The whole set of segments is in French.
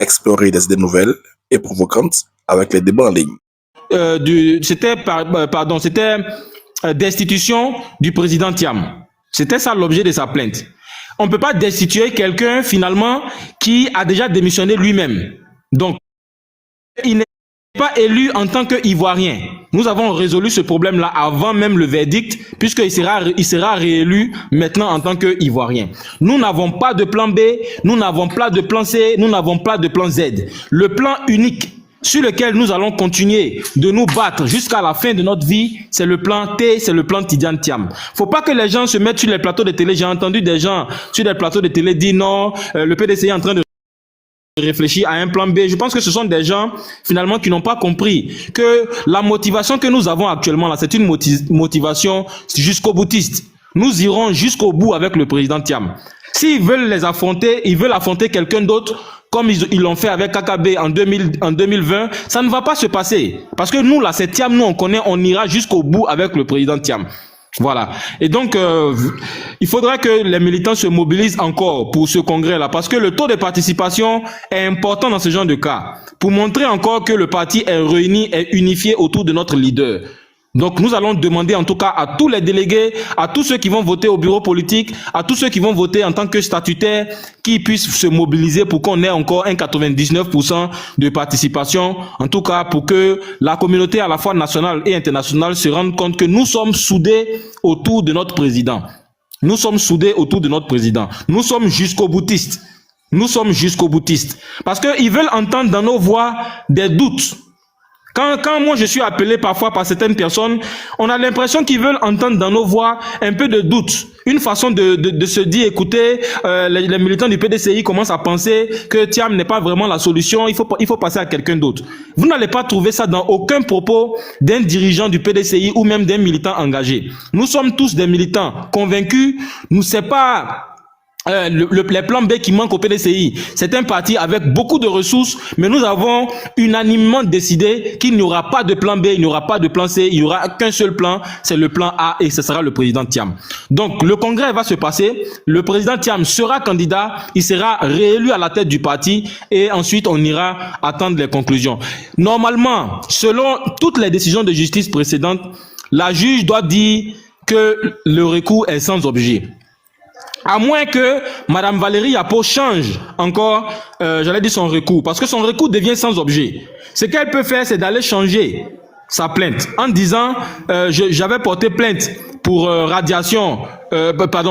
explorer des idées nouvelles et provocantes avec les débats en ligne. C'était destitution du président Thiam. C'était ça l'objet de sa plainte. On ne peut pas destituer quelqu'un finalement qui a déjà démissionné lui-même. Donc, il n'est pas élu en tant qu'Ivoirien. Nous avons résolu ce problème-là avant même le verdict, puisqu'il sera réélu maintenant en tant qu'Ivoirien. Nous n'avons pas de plan B, nous n'avons pas de plan C, nous n'avons pas de plan Z. Le plan unique sur lequel nous allons continuer de nous battre jusqu'à la fin de notre vie, c'est le plan T, c'est le plan Tidjane Thiam. Faut pas que les gens se mettent sur les plateaux de télé. J'ai entendu des gens sur les plateaux de télé dire non, le PDCI est en train de réfléchir à un plan B. Je pense que ce sont des gens finalement qui n'ont pas compris que la motivation que nous avons actuellement là, c'est une motivation jusqu'au boutiste. Nous irons jusqu'au bout avec le président Thiam. S'ils veulent les affronter, ils veulent affronter quelqu'un d'autre comme ils l'ont fait avec KKB en 2020, ça ne va pas se passer. Parce que nous là, c'est Thiam, nous on connaît, on ira jusqu'au bout avec le président Thiam. Voilà. Et donc, il faudra que les militants se mobilisent encore pour ce congrès-là, parce que le taux de participation est important dans ce genre de cas, pour montrer encore que le parti est réuni et unifié autour de notre leader. Donc, nous allons demander en tout cas à tous les délégués, à tous ceux qui vont voter au bureau politique, à tous ceux qui vont voter en tant que statutaires, qu'ils puissent se mobiliser pour qu'on ait encore un 99% de participation, en tout cas pour que la communauté à la fois nationale et internationale se rende compte que nous sommes soudés autour de notre président. Nous sommes soudés autour de notre président. Nous sommes jusqu'au boutistes. Nous sommes jusqu'au boutistes. Parce qu'ils veulent entendre dans nos voix des doutes. Quand moi je suis appelé parfois par certaines personnes, on a l'impression qu'ils veulent entendre dans nos voix un peu de doute. Une façon de se dire, écoutez, les militants du PDCI commencent à penser que Thiam n'est pas vraiment la solution, il faut passer à quelqu'un d'autre. Vous n'allez pas trouver ça dans aucun propos d'un dirigeant du PDCI ou même d'un militant engagé. Nous sommes tous des militants convaincus, nous c'est pas... les plans B qui manquent au PDCI, c'est un parti avec beaucoup de ressources, mais nous avons unanimement décidé qu'il n'y aura pas de plan B, il n'y aura pas de plan C, il n'y aura qu'un seul plan, c'est le plan A et ce sera le président Thiam. Donc le congrès va se passer, le président Thiam sera candidat, il sera réélu à la tête du parti et ensuite on ira attendre les conclusions. Normalement, selon toutes les décisions de justice précédentes, la juge doit dire que le recours est sans objet. À moins que Madame Valérie Yapo change encore, j'allais dire son recours, parce que son recours devient sans objet. Ce qu'elle peut faire, c'est d'aller changer sa plainte en disant j'avais porté plainte pour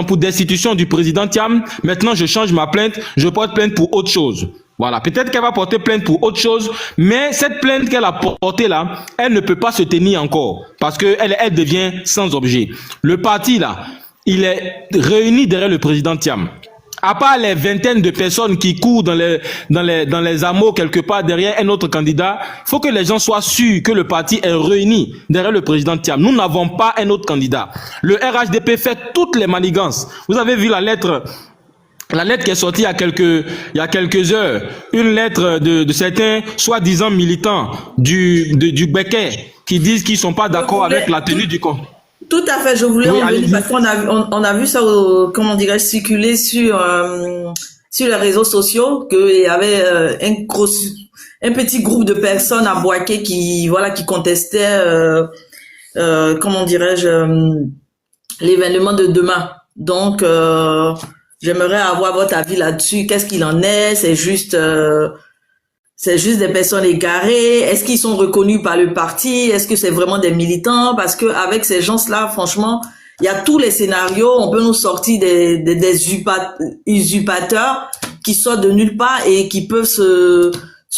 pour destitution du président Thiam. Maintenant, je change ma plainte, je porte plainte pour autre chose. Voilà, peut-être qu'elle va porter plainte pour autre chose, mais cette plainte qu'elle a portée là, elle ne peut pas se tenir encore, parce que elle devient sans objet. Le parti là, il est réuni derrière le président Thiam. À part les vingtaines de personnes qui courent dans les hameaux quelque part derrière un autre candidat, il faut que les gens soient sûrs que le parti est réuni derrière le président Thiam. Nous n'avons pas un autre candidat. Le RHDP fait toutes les manigances. Vous avez vu la lettre qui est sortie il y a quelques heures. Une lettre de certains soi-disant militants du Béquet qui disent qu'ils ne sont pas d'accord avec la tenue du congrès. Tout à fait, je voulais revenir parce qu'on a vu ça, comment dirais-je, circuler sur les réseaux sociaux, qu'il y avait un petit groupe de personnes à Boaké qui contestaient, comment dirais-je, l'événement de demain. Donc, j'aimerais avoir votre avis là-dessus. Qu'est-ce qu'il en est? C'est juste des personnes égarées. Est-ce qu'ils sont reconnus par le parti? Est-ce que c'est vraiment des militants? Parce que avec ces gens-là, franchement, il y a tous les scénarios. On peut nous sortir des usurpateurs qui sortent de nulle part et qui peuvent se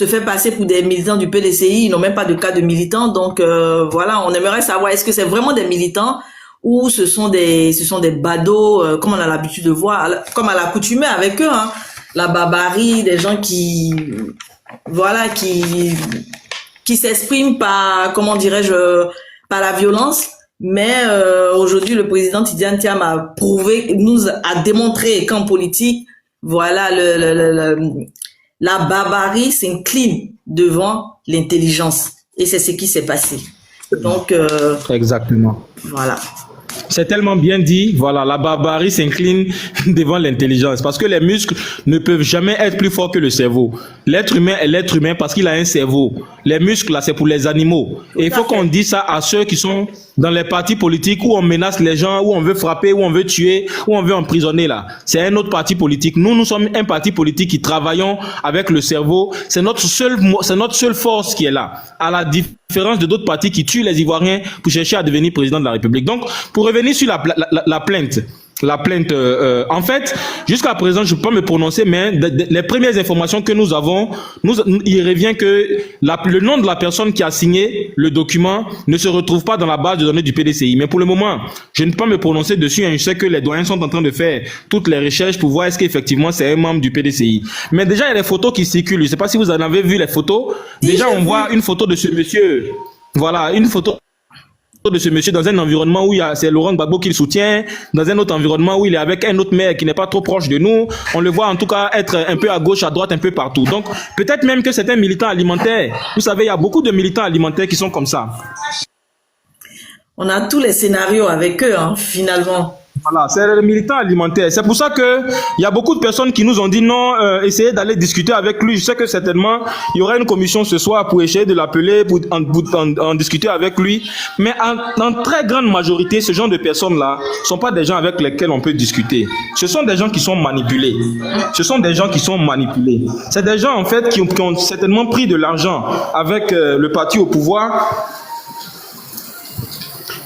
faire passer pour des militants du PDCI. Ils n'ont même pas de cas de militants. Donc voilà, on aimerait savoir est-ce que c'est vraiment des militants ou ce sont des badauds, comme on a l'habitude de voir, comme à l'accoutumée avec eux, hein. La barbarie, des gens qui s'expriment par, comment dirais-je, par la violence. Mais aujourd'hui, le président Tidjane Thiam a démontré qu'en politique, voilà, la barbarie s'incline devant l'intelligence. Et c'est ce qui s'est passé. Donc, exactement. Voilà. C'est tellement bien dit. Voilà, la barbarie s'incline devant l'intelligence parce que les muscles ne peuvent jamais être plus forts que le cerveau. L'être humain est l'être humain parce qu'il a un cerveau. Les muscles, là, c'est pour les animaux. Et il faut qu'on dise ça à ceux qui sont dans les partis politiques où on menace les gens, où on veut frapper, où on veut tuer, où on veut emprisonner, là. C'est un autre parti politique. Nous, nous sommes un parti politique qui travaillons avec le cerveau. C'est notre seule force qui est là. À la différence de d'autres partis qui tuent les Ivoiriens pour chercher à devenir président de la République. Donc, pour revenir sur la plainte, en fait, jusqu'à présent, je ne peux pas me prononcer, mais les premières informations que nous avons, il revient que le nom de la personne qui a signé le document ne se retrouve pas dans la base de données du PDCI. Mais pour le moment, je ne peux pas me prononcer dessus. Je sais que les doyens sont en train de faire toutes les recherches pour voir est-ce qu'effectivement c'est un membre du PDCI. Mais déjà, il y a des photos qui circulent. Je ne sais pas si vous en avez vu les photos. Déjà, on voit une photo de ce monsieur. Voilà, une photo de ce monsieur dans un environnement où c'est Laurent Gbagbo qui le soutient, dans un autre environnement où il est avec un autre maire qui n'est pas trop proche de nous. On le voit en tout cas être un peu à gauche, à droite, un peu partout. Donc peut-être même que c'est un militant alimentaire. Vous savez, il y a beaucoup de militants alimentaires qui sont comme ça. On a tous les scénarios avec eux, hein, finalement. Voilà, c'est le militant alimentaire. C'est pour ça que il y a beaucoup de personnes qui nous ont dit non, essayez d'aller discuter avec lui. Je sais que certainement il y aura une commission ce soir pour essayer de l'appeler, pour en discuter avec lui. Mais en très grande majorité, ce genre de personnes-là sont pas des gens avec lesquels on peut discuter. Ce sont des gens qui sont manipulés. Ce sont des gens qui sont manipulés. C'est des gens en fait qui ont certainement pris de l'argent avec le parti au pouvoir.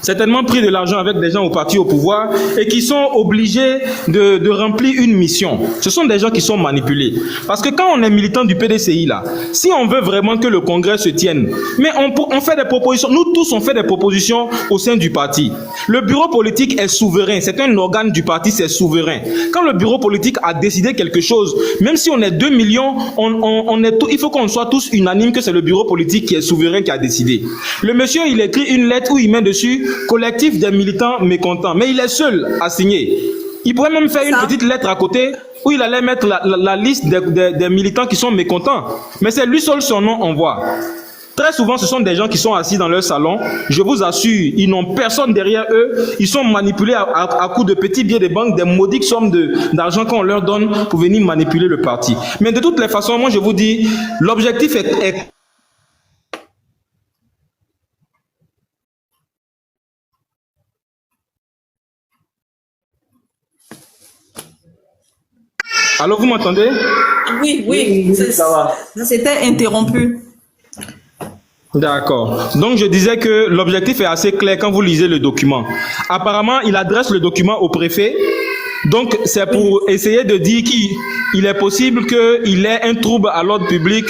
Certainement pris de l'argent avec des gens au parti au pouvoir et qui sont obligés de remplir une mission. Ce sont des gens qui sont manipulés. Parce que quand on est militant du PDCI, là, si on veut vraiment que le congrès se tienne, mais on fait des propositions, nous tous on fait des propositions au sein du parti. Le bureau politique est souverain, c'est un organe du parti, c'est souverain. Quand le bureau politique a décidé quelque chose, même si on est 2 millions, il faut qu'on soit tous unanimes que c'est le bureau politique qui est souverain qui a décidé. Le monsieur, il écrit une lettre où il met dessus collectif des militants mécontents, mais il est seul à signer. Il pourrait même faire une petite lettre à côté où il allait mettre la liste des militants qui sont mécontents, mais c'est lui seul son nom on voit. Très souvent, ce sont des gens qui sont assis dans leur salon. Je vous assure, ils n'ont personne derrière eux. Ils sont manipulés à coups de petits billets de banque, des maudites sommes d'argent qu'on leur donne pour venir manipuler le parti. Mais de toutes les façons, moi je vous dis, l'objectif est Allô, vous m'entendez? Oui, ça va. C'était interrompu. D'accord. Donc, je disais que l'objectif est assez clair quand vous lisez le document. Apparemment, il adresse le document au préfet. Donc, c'est pour essayer de dire qu'il est possible qu'il ait un trouble à l'ordre public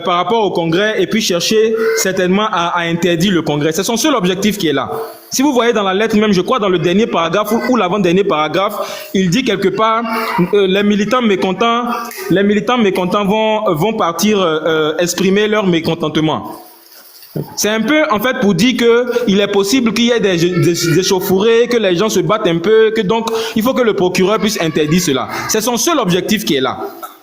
par rapport au Congrès et puis chercher certainement à interdire le Congrès. C'est son seul objectif qui est là. Si vous voyez dans la lettre même, je crois dans le dernier paragraphe ou l'avant-dernier paragraphe, il dit quelque part les militants mécontents vont partir exprimer leur mécontentement. C'est un peu en fait pour dire qu'il est possible qu'il y ait des échauffourées, que les gens se battent un peu, que donc il faut que le procureur puisse interdire cela. C'est son seul objectif qui est là.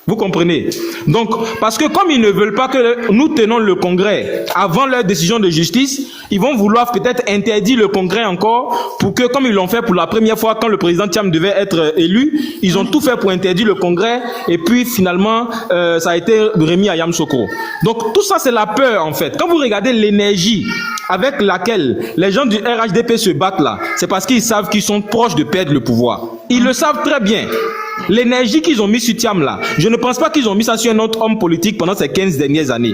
Vous comprenez? Donc, parce que comme ils ne veulent pas que nous tenons le Congrès avant leur décision de justice, ils vont vouloir peut-être interdire le Congrès encore pour que, comme ils l'ont fait pour la première fois quand le président Thiam devait être élu, ils ont tout fait pour interdire le Congrès et puis finalement, ça a été remis à Yamoussoukro. Donc, tout ça, c'est la peur en fait. Quand vous regardez l'énergie avec laquelle les gens du RHDP se battent là, c'est parce qu'ils savent qu'ils sont proches de perdre le pouvoir. Ils le savent très bien. L'énergie qu'ils ont mis sur Thiam là, je ne pense pas qu'ils ont mis ça sur un autre homme politique pendant ces 15 dernières années.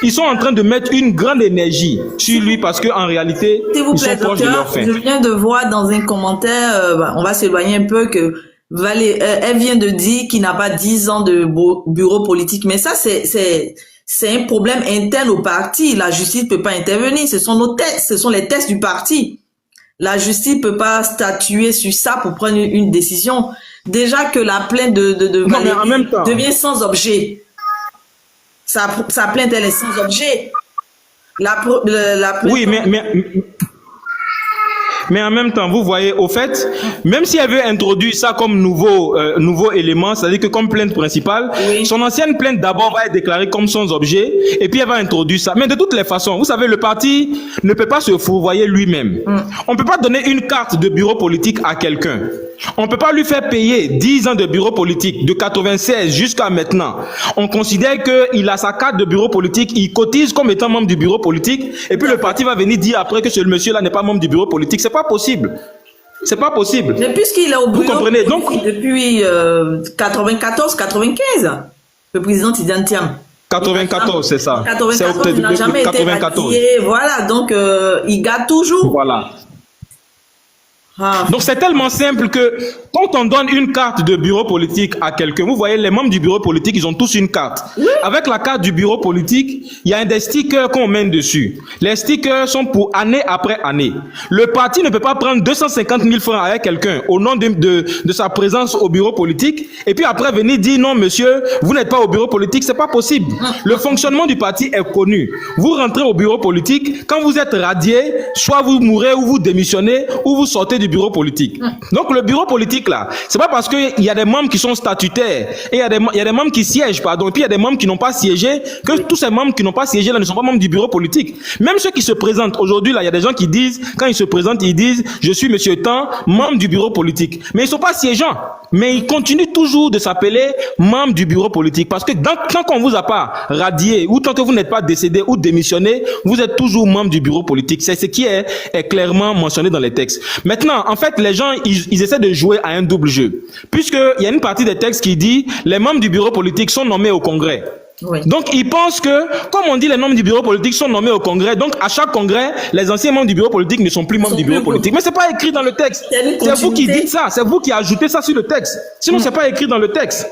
Ils sont en train de mettre une grande énergie sur lui parce qu'en réalité, ils sont proches de leur fin. Je viens de voir dans un commentaire, on va s'éloigner un peu, que elle vient de dire qu'il n'a pas 10 ans de bureau politique. Mais ça, c'est un problème interne au parti. La justice ne peut pas intervenir. Ce sont nos tests, ce sont les tests du parti. La justice peut pas statuer sur ça pour prendre une décision. Déjà que la plainte de Valérie devient sans objet. Sa plainte, elle est sans objet. Oui, Mais en même temps, vous voyez, au fait, même si elle veut introduire ça comme nouveau élément, c'est-à-dire que comme plainte principale, Oui. son ancienne plainte d'abord va être déclarée comme sans objet, et puis elle va introduire ça. Mais de toutes les façons, vous savez, le parti ne peut pas se fourvoyer lui-même. On ne peut pas donner une carte de bureau politique à quelqu'un. On ne peut pas lui faire payer 10 ans de bureau politique, de 96 jusqu'à maintenant. On considère qu'il a sa carte de bureau politique, il cotise comme étant membre du bureau politique, et puis le parti va venir dire après que ce monsieur-là n'est pas membre du bureau politique. C'est pas possible. C'est pas possible. Mais puisqu'il est au Vous bureau comprenez? Donc, depuis 94-95, le président Tidiane Thiam. 94, c'est ça. 94, C'est il n'a jamais été 94. radié. Voilà, donc il garde toujours. Voilà. Ah. Donc c'est tellement simple que quand on donne une carte de bureau politique à quelqu'un, vous voyez les membres du bureau politique, ils ont tous une carte. Oui. Avec la carte du bureau politique, il y a des stickers qu'on met dessus. Les stickers sont pour année après année. Le parti ne peut pas prendre 250 000 francs avec quelqu'un au nom de sa présence au bureau politique et puis après venir dire non monsieur, vous n'êtes pas au bureau politique, c'est pas possible. Le fonctionnement du parti est connu. Vous rentrez au bureau politique, quand vous êtes radié, soit vous mourrez ou vous démissionnez ou vous sortez du bureau politique. Donc le bureau politique là, c'est pas parce qu'il y a des membres qui sont statutaires et il y a des membres qui siègent, pardon, et puis il y a des membres qui n'ont pas siégé, que tous ces membres qui n'ont pas siégé là ne sont pas membres du bureau politique. Même ceux qui se présentent aujourd'hui là, il y a des gens qui disent, quand ils se présentent, ils disent je suis monsieur Tan, membre du bureau politique. Mais ils ne sont pas siégeants. Mais ils continuent toujours de s'appeler membre du bureau politique. Parce que tant qu'on ne vous a pas radié, ou tant que vous n'êtes pas décédé ou démissionné, vous êtes toujours membre du bureau politique. C'est ce qui est clairement mentionné dans les textes. Maintenant, en fait, les gens, ils essaient de jouer à un double jeu. Puisqu'il y a une partie des textes qui dit les membres du bureau politique sont nommés au Congrès. Oui. Donc, ils pensent que, comme on dit, les membres du bureau politique sont nommés au Congrès. Donc, à chaque Congrès, les anciens membres du bureau politique ne sont plus membres du bureau politique. Mais c'est pas écrit dans le texte. C'est vous qui dites ça. C'est vous qui ajoutez ça sur le texte. Sinon, c'est pas écrit dans le texte.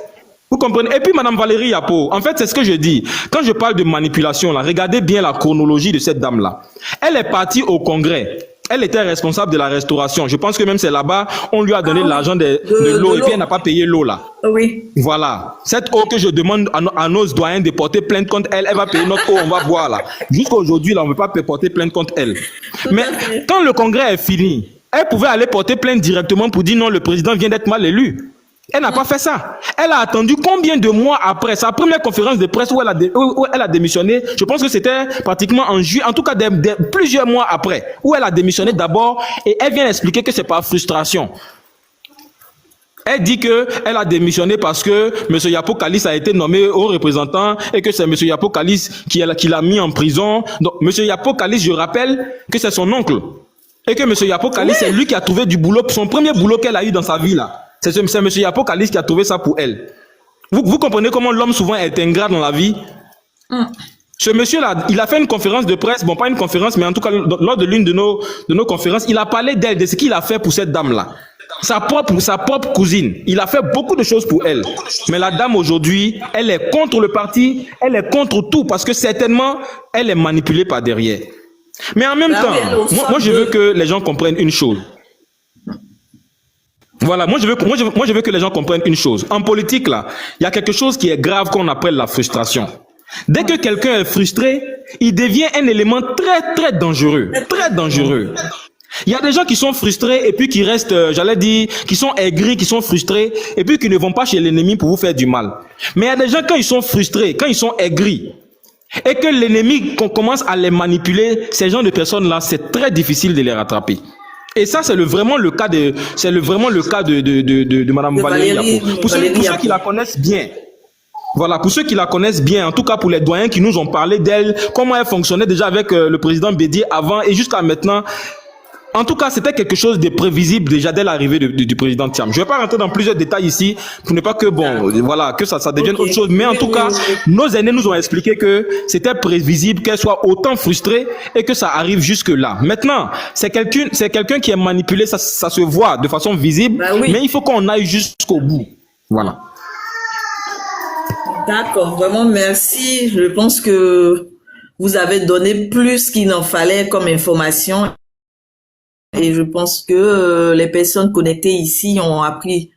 Vous comprenez? Et puis, Madame Valérie Yapo, en fait, c'est ce que je dis. Quand je parle de manipulation, là, regardez bien la chronologie de cette dame-là. Elle est partie au Congrès. Elle était responsable de la restauration. Je pense que même c'est là-bas, on lui a donné l'argent de l'eau et puis elle n'a pas payé l'eau là. Oui. Voilà. Cette eau que je demande à nos doyens de porter plainte contre elle, elle va payer notre eau, on va boire là. Jusqu'à aujourd'hui, là, on ne veut pas porter plainte contre elle. Mais quand le congrès est fini, elle pouvait aller porter plainte directement pour dire non, le président vient d'être mal élu. Elle n'a pas fait ça. Elle a attendu combien de mois après sa première conférence de presse où elle a démissionné. Je pense que c'était pratiquement en juillet, en tout cas plusieurs mois après, où elle a démissionné d'abord et elle vient expliquer que c'est par frustration. Elle dit que elle a démissionné parce que M. Yapo Kalis a été nommé haut représentant et que c'est M. Yapo Kalis qui l'a mis en prison. Donc M. Yapo Kalis, je rappelle que c'est son oncle. Et que M. Yapo Kalis, c'est lui qui a trouvé du boulot, son premier boulot qu'elle a eu dans sa vie là. C'est M. Yapo Kalis qui a trouvé ça pour elle. Vous comprenez comment l'homme souvent est ingrat dans la vie? Ce monsieur-là, il a fait une conférence de presse, bon pas une conférence, mais en tout cas lors de l'une de nos conférences, il a parlé d'elle, de ce qu'il a fait pour cette dame-là. Sa propre cousine. Il a fait beaucoup de choses pour elle. Mais la dame aujourd'hui, elle est contre le parti, elle est contre tout, parce que certainement, elle est manipulée par derrière. Mais en même temps, moi je veux que les gens comprennent une chose. Voilà, moi je veux que les gens comprennent une chose. En politique, là, il y a quelque chose qui est grave qu'on appelle la frustration. Dès que quelqu'un est frustré, il devient un élément très, très dangereux. Très dangereux. Il y a des gens qui sont frustrés et puis qui restent, j'allais dire, qui sont aigris, qui sont frustrés et puis qui ne vont pas chez l'ennemi pour vous faire du mal. Mais il y a des gens, quand ils sont frustrés, quand ils sont aigris, et que l'ennemi commence à les manipuler, ces gens de personnes-là, c'est très difficile de les rattraper. Et ça, c'est vraiment le cas de Madame Valérie Yapo. Pour ceux qui la connaissent bien. Voilà, pour ceux qui la connaissent bien, en tout cas pour les doyens qui nous ont parlé d'elle, comment elle fonctionnait déjà avec le président Bédié avant et jusqu'à maintenant. En tout cas, c'était quelque chose de prévisible déjà dès l'arrivée du président Thiam. Je ne vais pas rentrer dans plusieurs détails ici pour ne pas que, voilà, que ça devienne autre chose. Mais en tout cas, nos aînés nous ont expliqué que c'était prévisible qu'elle soit autant frustrée et que ça arrive jusque-là. Maintenant, c'est quelqu'un qui est manipulé, ça se voit de façon visible, mais il faut qu'on aille jusqu'au bout. Voilà. D'accord, vraiment merci. Je pense que vous avez donné plus qu'il n'en fallait comme information. Et je pense que les personnes connectées ici ont appris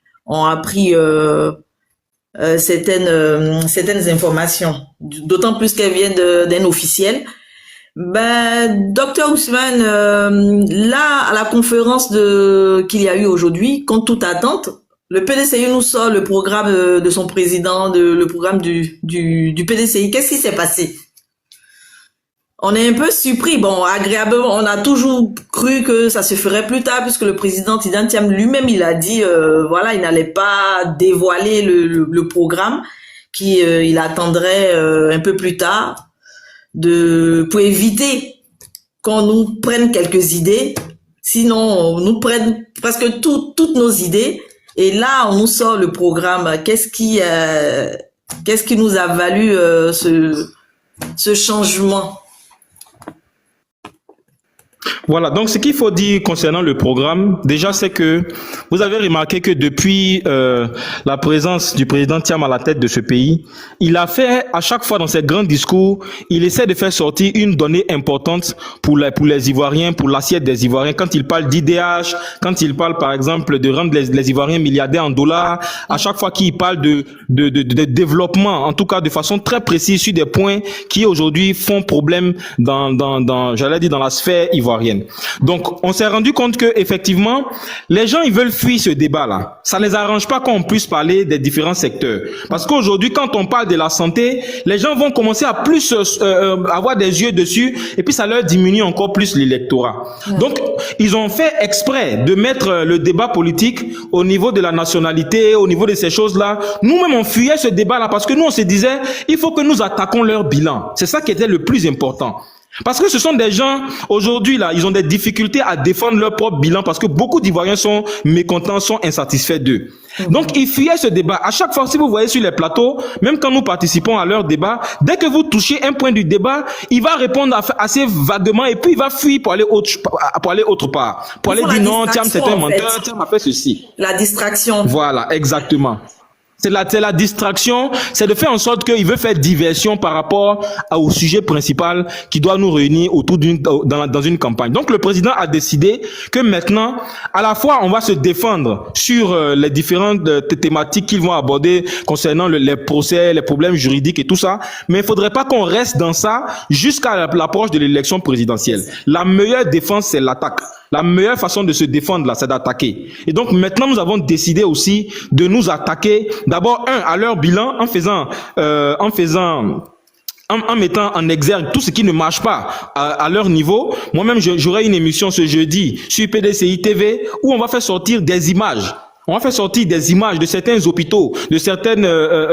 certaines informations, d'autant plus qu'elles viennent d'un officiel. Ben, docteur Ousmane, là, à la conférence qu'il y a eu aujourd'hui, contre toute attente, le PDCI nous sort le programme de son président, le programme du PDCI. Qu'est-ce qui s'est passé? On est un peu surpris. Bon, agréablement, on a toujours cru que ça se ferait plus tard, puisque le président Tidiane Thiam lui-même, il a dit, voilà, il n'allait pas dévoiler le programme, il attendrait un peu plus tard pour éviter qu'on nous prenne quelques idées. Sinon, on nous prenne presque toutes nos idées. Et là, on nous sort le programme. Qu'est-ce qui nous a valu ce changement? Voilà, donc ce qu'il faut dire concernant le programme, déjà c'est que vous avez remarqué que depuis la présence du président Thiam à la tête de ce pays, il a fait à chaque fois dans ses grands discours, il essaie de faire sortir une donnée importante pour les Ivoiriens, pour l'assiette des Ivoiriens. Quand il parle d'IDH, quand il parle par exemple de rendre les Ivoiriens milliardaires en dollars, à chaque fois qu'il parle de développement, en tout cas de façon très précise sur des points qui aujourd'hui font problème j'allais dire dans la sphère ivoirienne. Donc, on s'est rendu compte que effectivement, les gens ils veulent fuir ce débat-là. Ça les arrange pas qu'on puisse parler des différents secteurs. Parce qu'aujourd'hui, quand on parle de la santé, les gens vont commencer à plus avoir des yeux dessus, et puis ça leur diminue encore plus l'électorat. Donc, ils ont fait exprès de mettre le débat politique au niveau de la nationalité, au niveau de ces choses-là. Nous-mêmes, on fuyait ce débat-là parce que nous, on se disait, il faut que nous attaquons leur bilan. C'est ça qui était le plus important. Parce que ce sont des gens, aujourd'hui, là, ils ont des difficultés à défendre leur propre bilan parce que beaucoup d'Ivoiriens sont mécontents, sont insatisfaits d'eux. Donc, ils fuyaient ce débat. À chaque fois, si vous voyez sur les plateaux, même quand nous participons à leur débat, dès que vous touchez un point du débat, il va répondre assez vaguement et puis il va fuir pour aller autre part. Pour aller dire non, Thiam, c'est un menteur, Thiam a fait ceci. La distraction. Voilà, exactement. C'est la distraction, c'est de faire en sorte qu'il veut faire diversion par rapport au sujet principal qui doit nous réunir autour dans une campagne. Donc le président a décidé que maintenant, à la fois on va se défendre sur les différentes thématiques qu'ils vont aborder concernant les procès, les problèmes juridiques et tout ça, mais il faudrait pas qu'on reste dans ça jusqu'à l'approche de l'élection présidentielle. La meilleure défense, c'est l'attaque. La meilleure façon de se défendre, là, c'est d'attaquer. Et donc, maintenant, nous avons décidé aussi de nous attaquer, d'abord, à leur bilan, en mettant en exergue tout ce qui ne marche pas à leur niveau. Moi-même, j'aurai une émission ce jeudi sur PDCI TV où on va faire sortir des images. On va faire sortir des images de certains hôpitaux, de certaines,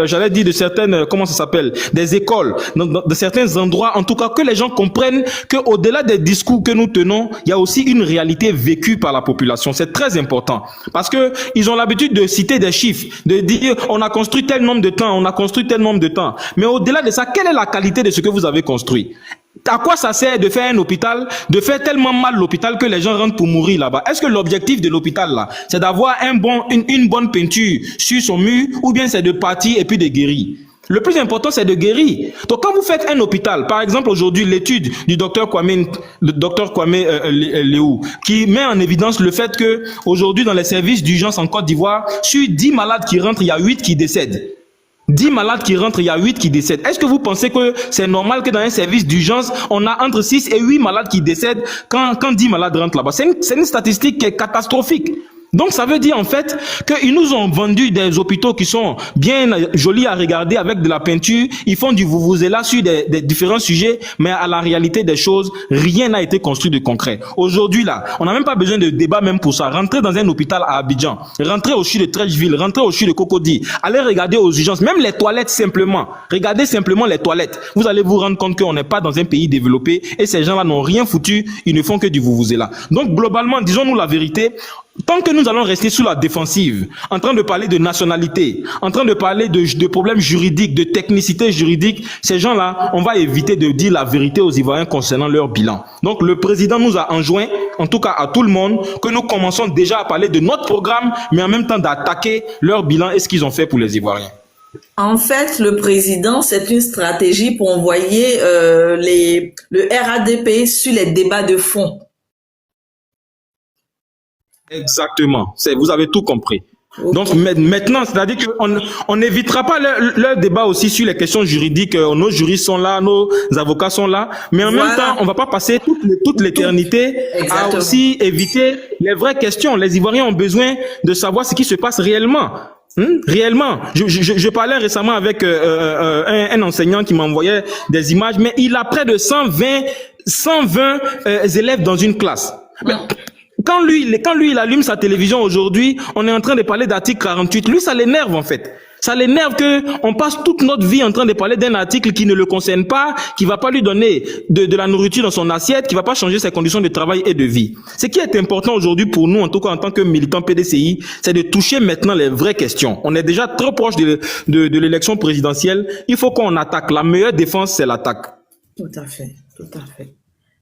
j'allais dire de certaines, comment ça s'appelle, des écoles, de certains endroits, en tout cas que les gens comprennent que au-delà des discours que nous tenons, il y a aussi une réalité vécue par la population. C'est très important parce que ils ont l'habitude de citer des chiffres, de dire on a construit tel nombre de temps, on a construit tel nombre de temps. Mais au-delà de ça, quelle est la qualité de ce que vous avez construit? À quoi ça sert de faire un hôpital, de faire tellement mal l'hôpital que les gens rentrent pour mourir là-bas? Est-ce que l'objectif de l'hôpital là, c'est d'avoir une bonne peinture sur son mur, ou bien c'est de partir et puis de guérir? Le plus important, c'est de guérir. Donc, quand vous faites un hôpital, par exemple, aujourd'hui, l'étude du docteur Kwame Léou, qui met en évidence le fait que, aujourd'hui, dans les services d'urgence en Côte d'Ivoire, sur 10 malades qui rentrent, il y a 8 qui décèdent. 10 malades qui rentrent, il y a 8 qui décèdent. Est-ce que vous pensez que c'est normal que dans un service d'urgence, on a entre 6 et 8 malades qui décèdent quand 10 malades rentrent là-bas? C'est une statistique qui est catastrophique. Donc ça veut dire en fait qu'ils nous ont vendu des hôpitaux qui sont bien jolis à regarder avec de la peinture, ils font du vuvuzela sur des différents sujets, mais à la réalité des choses, rien n'a été construit de concret. Aujourd'hui là, on n'a même pas besoin de débat même pour ça. Rentrer dans un hôpital à Abidjan, rentrer au CHU de Trècheville, rentrer au CHU de Cocody, aller regarder aux urgences, même les toilettes simplement, regardez simplement les toilettes. Vous allez vous rendre compte qu'on n'est pas dans un pays développé et ces gens-là n'ont rien foutu, ils ne font que du vuvuzela. Donc globalement, disons-nous la vérité, tant que nous allons rester sous la défensive, en train de parler de nationalité, en train de parler de problèmes juridiques, de technicité juridique, ces gens-là, on va éviter de dire la vérité aux Ivoiriens concernant leur bilan. Donc le président nous a enjoint, en tout cas à tout le monde, que nous commençons déjà à parler de notre programme, mais en même temps d'attaquer leur bilan et ce qu'ils ont fait pour les Ivoiriens. En fait, le président, c'est une stratégie pour envoyer le RADP sur les débats de fond. Exactement, vous avez tout compris. Ok. Donc maintenant, c'est-à-dire qu'on n'évitera pas leur débat aussi sur les questions juridiques. Nos juristes sont là, nos avocats sont là, mais en même temps, on va pas passer toute l'éternité à aussi éviter les vraies questions. Les Ivoiriens ont besoin de savoir ce qui se passe réellement. Réellement. Je parlais récemment avec un enseignant qui m'envoyait des images, mais il a près de 120 élèves dans une classe. Mais quand lui, il allume sa télévision aujourd'hui, on est en train de parler d'article 48. Lui, ça l'énerve en fait. Ça l'énerve que on passe toute notre vie en train de parler d'un article qui ne le concerne pas, qui va pas lui donner de la nourriture dans son assiette, qui va pas changer ses conditions de travail et de vie. Ce qui est important aujourd'hui pour nous, en tout cas en tant que militants PDCI, c'est de toucher maintenant les vraies questions. On est déjà trop proche de l'élection présidentielle. Il faut qu'on attaque. La meilleure défense, c'est l'attaque. Tout à fait, tout à fait.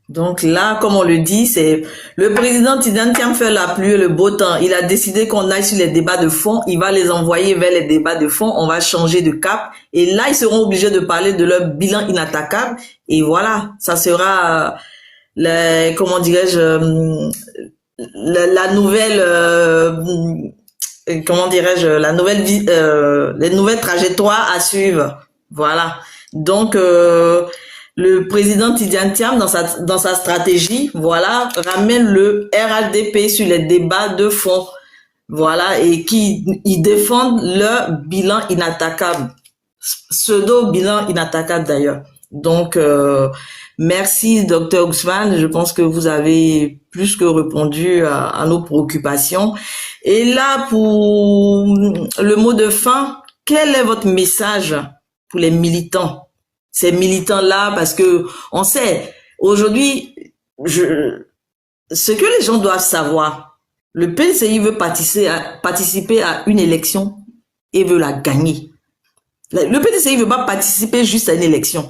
Donc là, comme on le dit, c'est le président Tidiane Thiam fait la pluie et le beau temps. Il a décidé qu'on aille sur les débats de fond. Il va les envoyer vers les débats de fond. On va changer de cap. Et là, ils seront obligés de parler de leur bilan inattaquable. Et voilà, ça sera comment dirais-je, la nouvelle, comment dirais-je, les nouvelles trajectoires à suivre. Voilà. Donc, le président Tidiane Thiam, dans sa stratégie, voilà, ramène le RHDP sur les débats de fond, voilà, et ils défendent leur bilan inattaquable, pseudo-bilan inattaquable d'ailleurs. Donc, merci Dr Ousmane, je pense que vous avez plus que répondu à nos préoccupations. Et là, pour le mot de fin, quel est votre message pour les militants? Ces militants-là, parce que on sait, aujourd'hui, ce que les gens doivent savoir, le PDCI veut participer à une élection et veut la gagner. Le PDCI veut pas participer juste à une élection.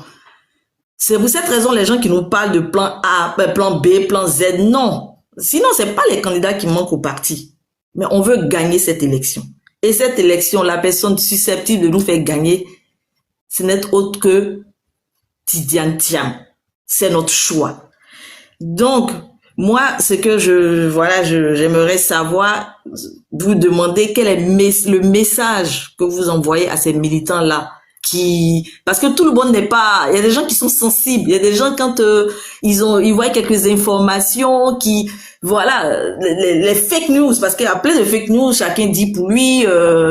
C'est pour cette raison les gens qui nous parlent de plan A, plan B, plan Z, non. Sinon, c'est pas les candidats qui manquent au parti. Mais on veut gagner cette élection. Et cette élection, la personne susceptible de nous faire gagner, ce n'est autre que Tidiane Thiam. C'est notre choix. Donc, moi, ce que j'aimerais savoir, vous demander quel est le message que vous envoyez à ces militants-là, parce que tout le monde n'est pas, il y a des gens qui sont sensibles, il y a des gens quand ils voient quelques informations les fake news, parce qu'il y a plein de fake news, chacun dit pour lui,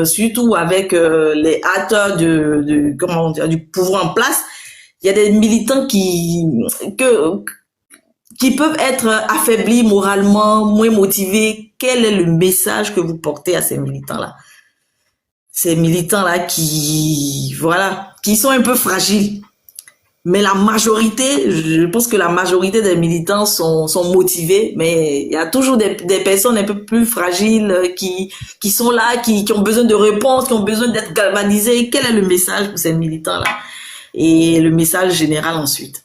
surtout avec les acteurs du pouvoir en place. Il y a des militants qui peuvent être affaiblis moralement, moins motivés. Quel est le message que vous portez à ces militants-là? Ces militants-là qui sont un peu fragiles. Mais la majorité, je pense que la majorité des militants sont motivés, mais il y a toujours des personnes un peu plus fragiles qui sont là, qui ont besoin de réponses, qui ont besoin d'être galvanisées. Quel est le message pour ces militants-là? Et le message général ensuite.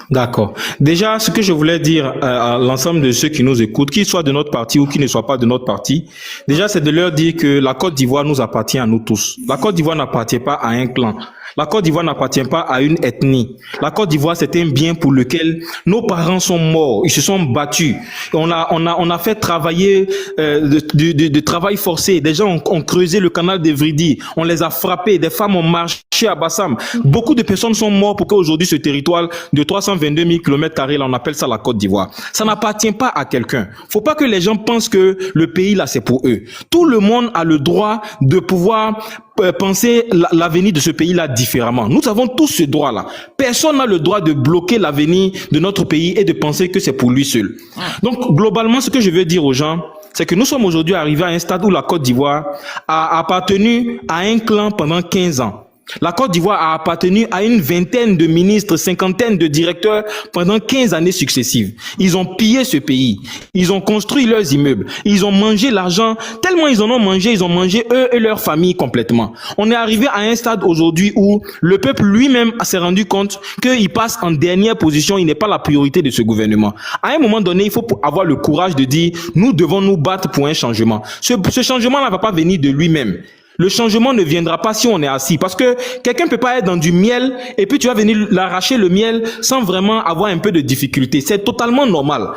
D'accord. Déjà, ce que je voulais dire à l'ensemble de ceux qui nous écoutent, qu'ils soient de notre parti ou qu'ils ne soient pas de notre parti, déjà, c'est de leur dire que la Côte d'Ivoire nous appartient à nous tous. La Côte d'Ivoire n'appartient pas à un clan. La Côte d'Ivoire n'appartient pas à une ethnie. La Côte d'Ivoire, c'est un bien pour lequel nos parents sont morts. Ils se sont battus. On a fait travailler de travail forcé. Des gens ont creusé le canal d'Evridi. On les a frappés. Des femmes ont marché à Bassam. Beaucoup de personnes sont mortes pour qu'aujourd'hui ce territoire de 322 000 km², là, on appelle ça la Côte d'Ivoire. Ça n'appartient pas à quelqu'un. Faut pas que les gens pensent que le pays là, c'est pour eux. Tout le monde a le droit de pouvoir penser l'avenir de ce pays-là différemment. Nous avons tous ce droit-là. Personne n'a le droit de bloquer l'avenir de notre pays et de penser que c'est pour lui seul. Donc, globalement, ce que je veux dire aux gens, c'est que nous sommes aujourd'hui arrivés à un stade où la Côte d'Ivoire a appartenu à un clan pendant 15 ans. La Côte d'Ivoire a appartenu à une vingtaine de ministres, cinquantaine de directeurs pendant 15 années successives. Ils ont pillé ce pays. Ils ont construit leurs immeubles. Ils ont mangé l'argent. Tellement ils en ont mangé eux et leurs familles complètement. On est arrivé à un stade aujourd'hui où le peuple lui-même s'est rendu compte qu'il passe en dernière position. Il n'est pas la priorité de ce gouvernement. À un moment donné, il faut avoir le courage de dire, nous devons nous battre pour un changement. Ce changement-là ne va pas venir de lui-même. Le changement ne viendra pas si on est assis, parce que quelqu'un peut pas être dans du miel et puis tu vas venir l'arracher le miel sans vraiment avoir un peu de difficulté. C'est totalement normal.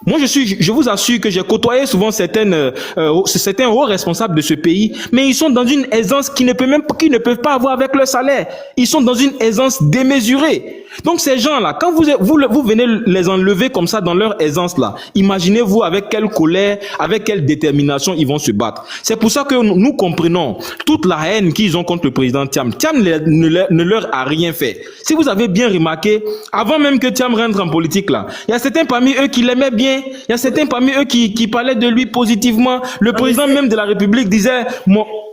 Moi, je vous assure que j'ai côtoyé souvent certains hauts responsables de ce pays, mais ils sont dans une aisance qu'ils ne peuvent pas avoir avec leur salaire. Ils sont dans une aisance démesurée. Donc, ces gens-là, quand vous venez les enlever comme ça dans leur aisance-là, imaginez-vous avec quelle colère, avec quelle détermination ils vont se battre. C'est pour ça que nous comprenons toute la haine qu'ils ont contre le président Thiam. Thiam ne leur a rien fait. Si vous avez bien remarqué, avant même que Thiam rentre en politique, là, il y a certains parmi eux qui l'aimaient bien, il y a certains parmi eux qui parlaient de lui positivement. Le président même de la République disait...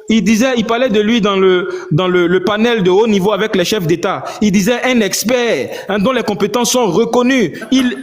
il parlait de lui dans le panel de haut niveau avec les chefs d'État. Il disait un expert dont les compétences sont reconnues.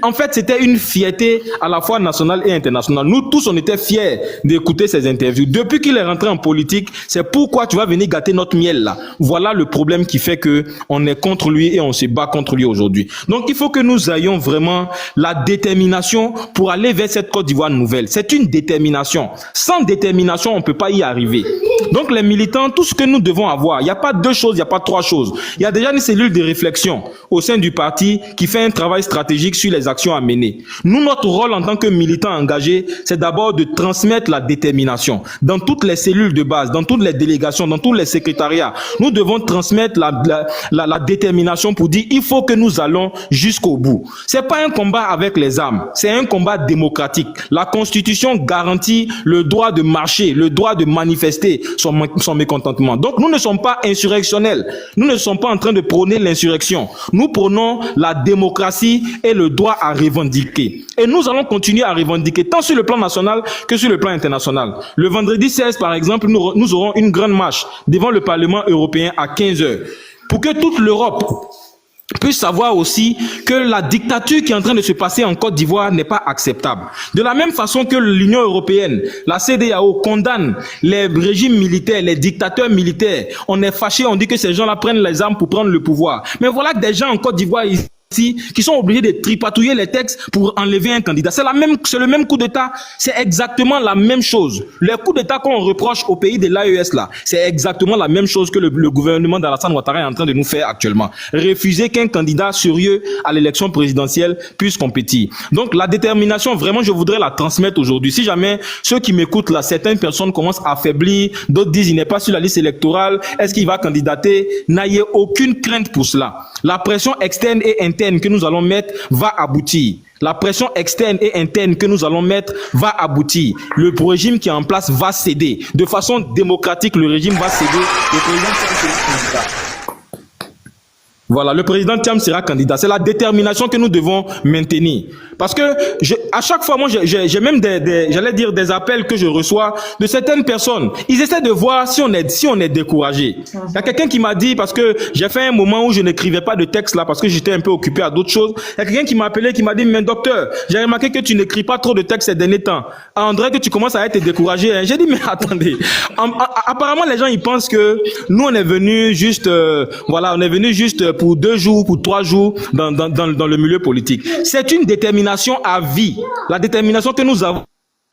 En fait, c'était une fierté à la fois nationale et internationale. Nous tous, on était fiers d'écouter ses interviews. Depuis qu'il est rentré en politique, c'est pourquoi tu vas venir gâter notre miel là. Voilà le problème qui fait que on est contre lui et on se bat contre lui aujourd'hui. Donc, il faut que nous ayons vraiment la détermination pour aller vers cette Côte d'Ivoire nouvelle. C'est une détermination. Sans détermination, on ne peut pas y arriver. Donc les militants, tout ce que nous devons avoir, il n'y a pas deux choses, il n'y a pas trois choses. Il y a déjà une cellule de réflexion au sein du parti qui fait un travail stratégique sur les actions à mener. Nous, notre rôle en tant que militants engagés, c'est d'abord de transmettre la détermination. Dans toutes les cellules de base, dans toutes les délégations, dans tous les secrétariats, nous devons transmettre la détermination pour dire il faut que nous allons jusqu'au bout. C'est pas un combat avec les armes, c'est un combat démocratique. La Constitution garantit le droit de marcher, le droit de manifester son mécontentement. Donc nous ne sommes pas insurrectionnels. Nous ne sommes pas en train de prôner l'insurrection. Nous prônons la démocratie et le droit à revendiquer. Et nous allons continuer à revendiquer tant sur le plan national que sur le plan international. Le vendredi 16, par exemple, nous aurons une grande marche devant le Parlement européen à 15h pour que toute l'Europe puisse savoir aussi que la dictature qui est en train de se passer en Côte d'Ivoire n'est pas acceptable. De la même façon que l'Union européenne, la CEDEAO condamne les régimes militaires, les dictateurs militaires, on est fâché, on dit que ces gens-là prennent les armes pour prendre le pouvoir. Mais voilà que des gens en Côte d'Ivoire qui sont obligés de tripatouiller les textes pour enlever un candidat. C'est le même coup d'État. C'est exactement la même chose. Les coups d'État qu'on reproche au pays de l'AES là, c'est exactement la même chose que le gouvernement d'Alassane Ouattara est en train de nous faire actuellement. Refuser qu'un candidat sérieux à l'élection présidentielle puisse compétir. Donc la détermination, vraiment, je voudrais la transmettre aujourd'hui. Si jamais ceux qui m'écoutent là, certaines personnes commencent à affaiblir, d'autres disent il n'est pas sur la liste électorale, est-ce qu'il va candidater? N'ayez aucune crainte pour cela. La pression externe et interne que nous allons mettre va aboutir. La pression externe et interne que nous allons mettre va aboutir. Le régime qui est en place va céder. De façon démocratique, le régime va céder. Le président sera candidat. Voilà, le président Thiam sera candidat. C'est la détermination que nous devons maintenir. Parce que à chaque fois, moi, j'ai même j'allais dire des appels que je reçois de certaines personnes. Ils essaient de voir si on est découragé. Il y a quelqu'un qui m'a dit, parce que j'ai fait un moment où je n'écrivais pas de texte là, parce que j'étais un peu occupé à d'autres choses. Il y a quelqu'un qui m'a appelé, qui m'a dit, mais docteur, j'ai remarqué que tu n'écris pas trop de textes ces derniers temps. On dirait que tu commences à être découragé. J'ai dit, mais attendez. Apparemment, les gens, ils pensent que nous, on est venus juste, on est venus juste pour 2 jours, pour 3 jours dans le milieu politique. C'est une détermination à vie. La détermination que nous avons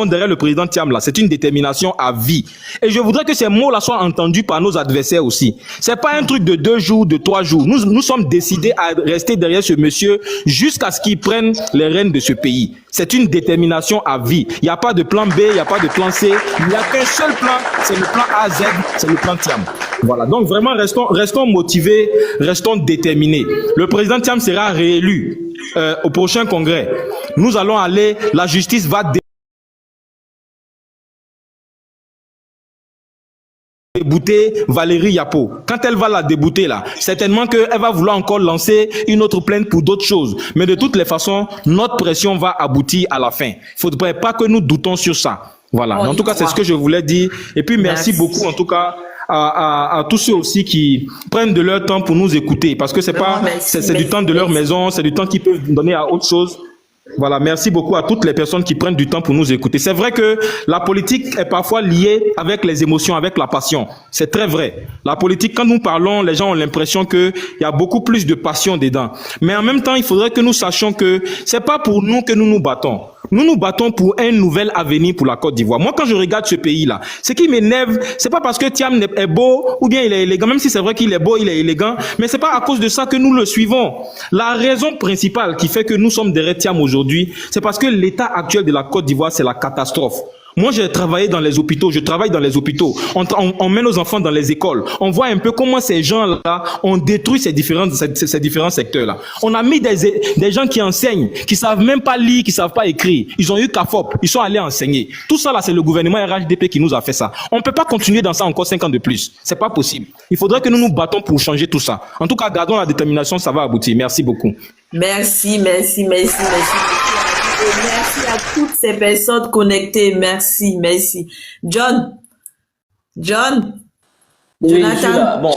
derrière le président Thiam là, c'est une détermination à vie. Et je voudrais que ces mots-là soient entendus par nos adversaires aussi. C'est pas un truc de 2 jours, de 3 jours. Nous sommes décidés à rester derrière ce monsieur jusqu'à ce qu'il prenne les rênes de ce pays. C'est une détermination à vie. Il n'y a pas de plan B, il n'y a pas de plan C. Il n'y a qu'un seul plan, c'est le plan A, Z, c'est le plan Thiam. Voilà, donc vraiment restons motivés, restons déterminés. Le président Thiam sera réélu au prochain congrès. Nous allons aller, la justice va débouter Valérie Yapo. Quand elle va la débouter là, certainement qu'elle va vouloir encore lancer une autre plainte pour d'autres choses. Mais de toutes les façons, notre pression va aboutir à la fin. Il ne faudrait pas que nous doutons sur ça. Voilà. En tout cas, c'est ce que je voulais dire. Et puis, merci beaucoup en tout cas à tous ceux aussi qui prennent de leur temps pour nous écouter. Parce que c'est du temps de leur maison, c'est du temps qu'ils peuvent donner à autre chose. Voilà, merci beaucoup à toutes les personnes qui prennent du temps pour nous écouter. C'est vrai que la politique est parfois liée avec les émotions, avec la passion. C'est très vrai. La politique, quand nous parlons, les gens ont l'impression qu'il y a beaucoup plus de passion dedans. Mais en même temps, il faudrait que nous sachions que c'est pas pour nous que nous nous battons. Nous nous battons pour un nouvel avenir pour la Côte d'Ivoire. Moi, quand je regarde ce pays-là, ce qui m'énerve, c'est pas parce que Thiam est beau ou bien il est élégant, même si c'est vrai qu'il est beau, il est élégant, mais c'est pas à cause de ça que nous le suivons. La raison principale qui fait que nous sommes derrière Thiam aujourd'hui, c'est parce que l'état actuel de la Côte d'Ivoire, c'est la catastrophe. Moi, j'ai travaillé dans les hôpitaux, je travaille dans les hôpitaux. On met nos enfants dans les écoles. On voit un peu comment ces gens-là ont détruit ces différents secteurs-là. On a mis des gens qui enseignent, qui savent même pas lire, qui savent pas écrire. Ils ont eu CAFOP, ils sont allés enseigner. Tout ça, là, c'est le gouvernement RHDP qui nous a fait ça. On peut pas continuer dans ça encore 5 ans de plus. C'est pas possible. Il faudrait que nous nous battons pour changer tout ça. En tout cas, gardons la détermination, ça va aboutir. Merci beaucoup. Merci. Et merci à toutes ces personnes connectées. Merci. John, Oui, je suis Jonathan. là. Bon,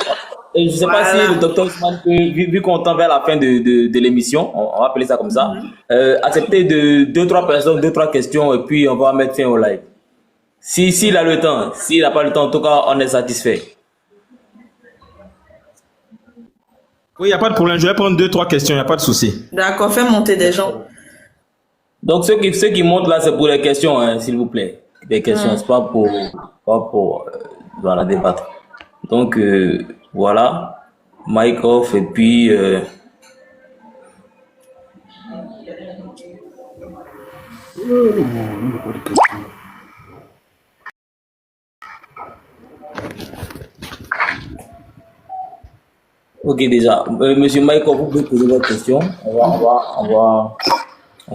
je ne sais pas si Voilà. le docteur Ousmane, vu qu'on tend vers la fin de l'émission, on va appeler ça comme ça, accepter de 2-3 personnes, 2-3 questions, et puis on va mettre fin au live. S'il a le temps, s'il n'a pas le temps, en tout cas, on est satisfait. Oui, il n'y a pas de problème. Je vais prendre 2-3 questions, il n'y a pas de souci. D'accord, fais monter des gens. Donc, ceux qui montent là, c'est pour les questions, hein, s'il vous plaît. Des questions, c'est pas pour voilà, débattre. Donc, voilà. Mic off, et puis... ok, déjà. Monsieur Mike, vous pouvez poser votre question. On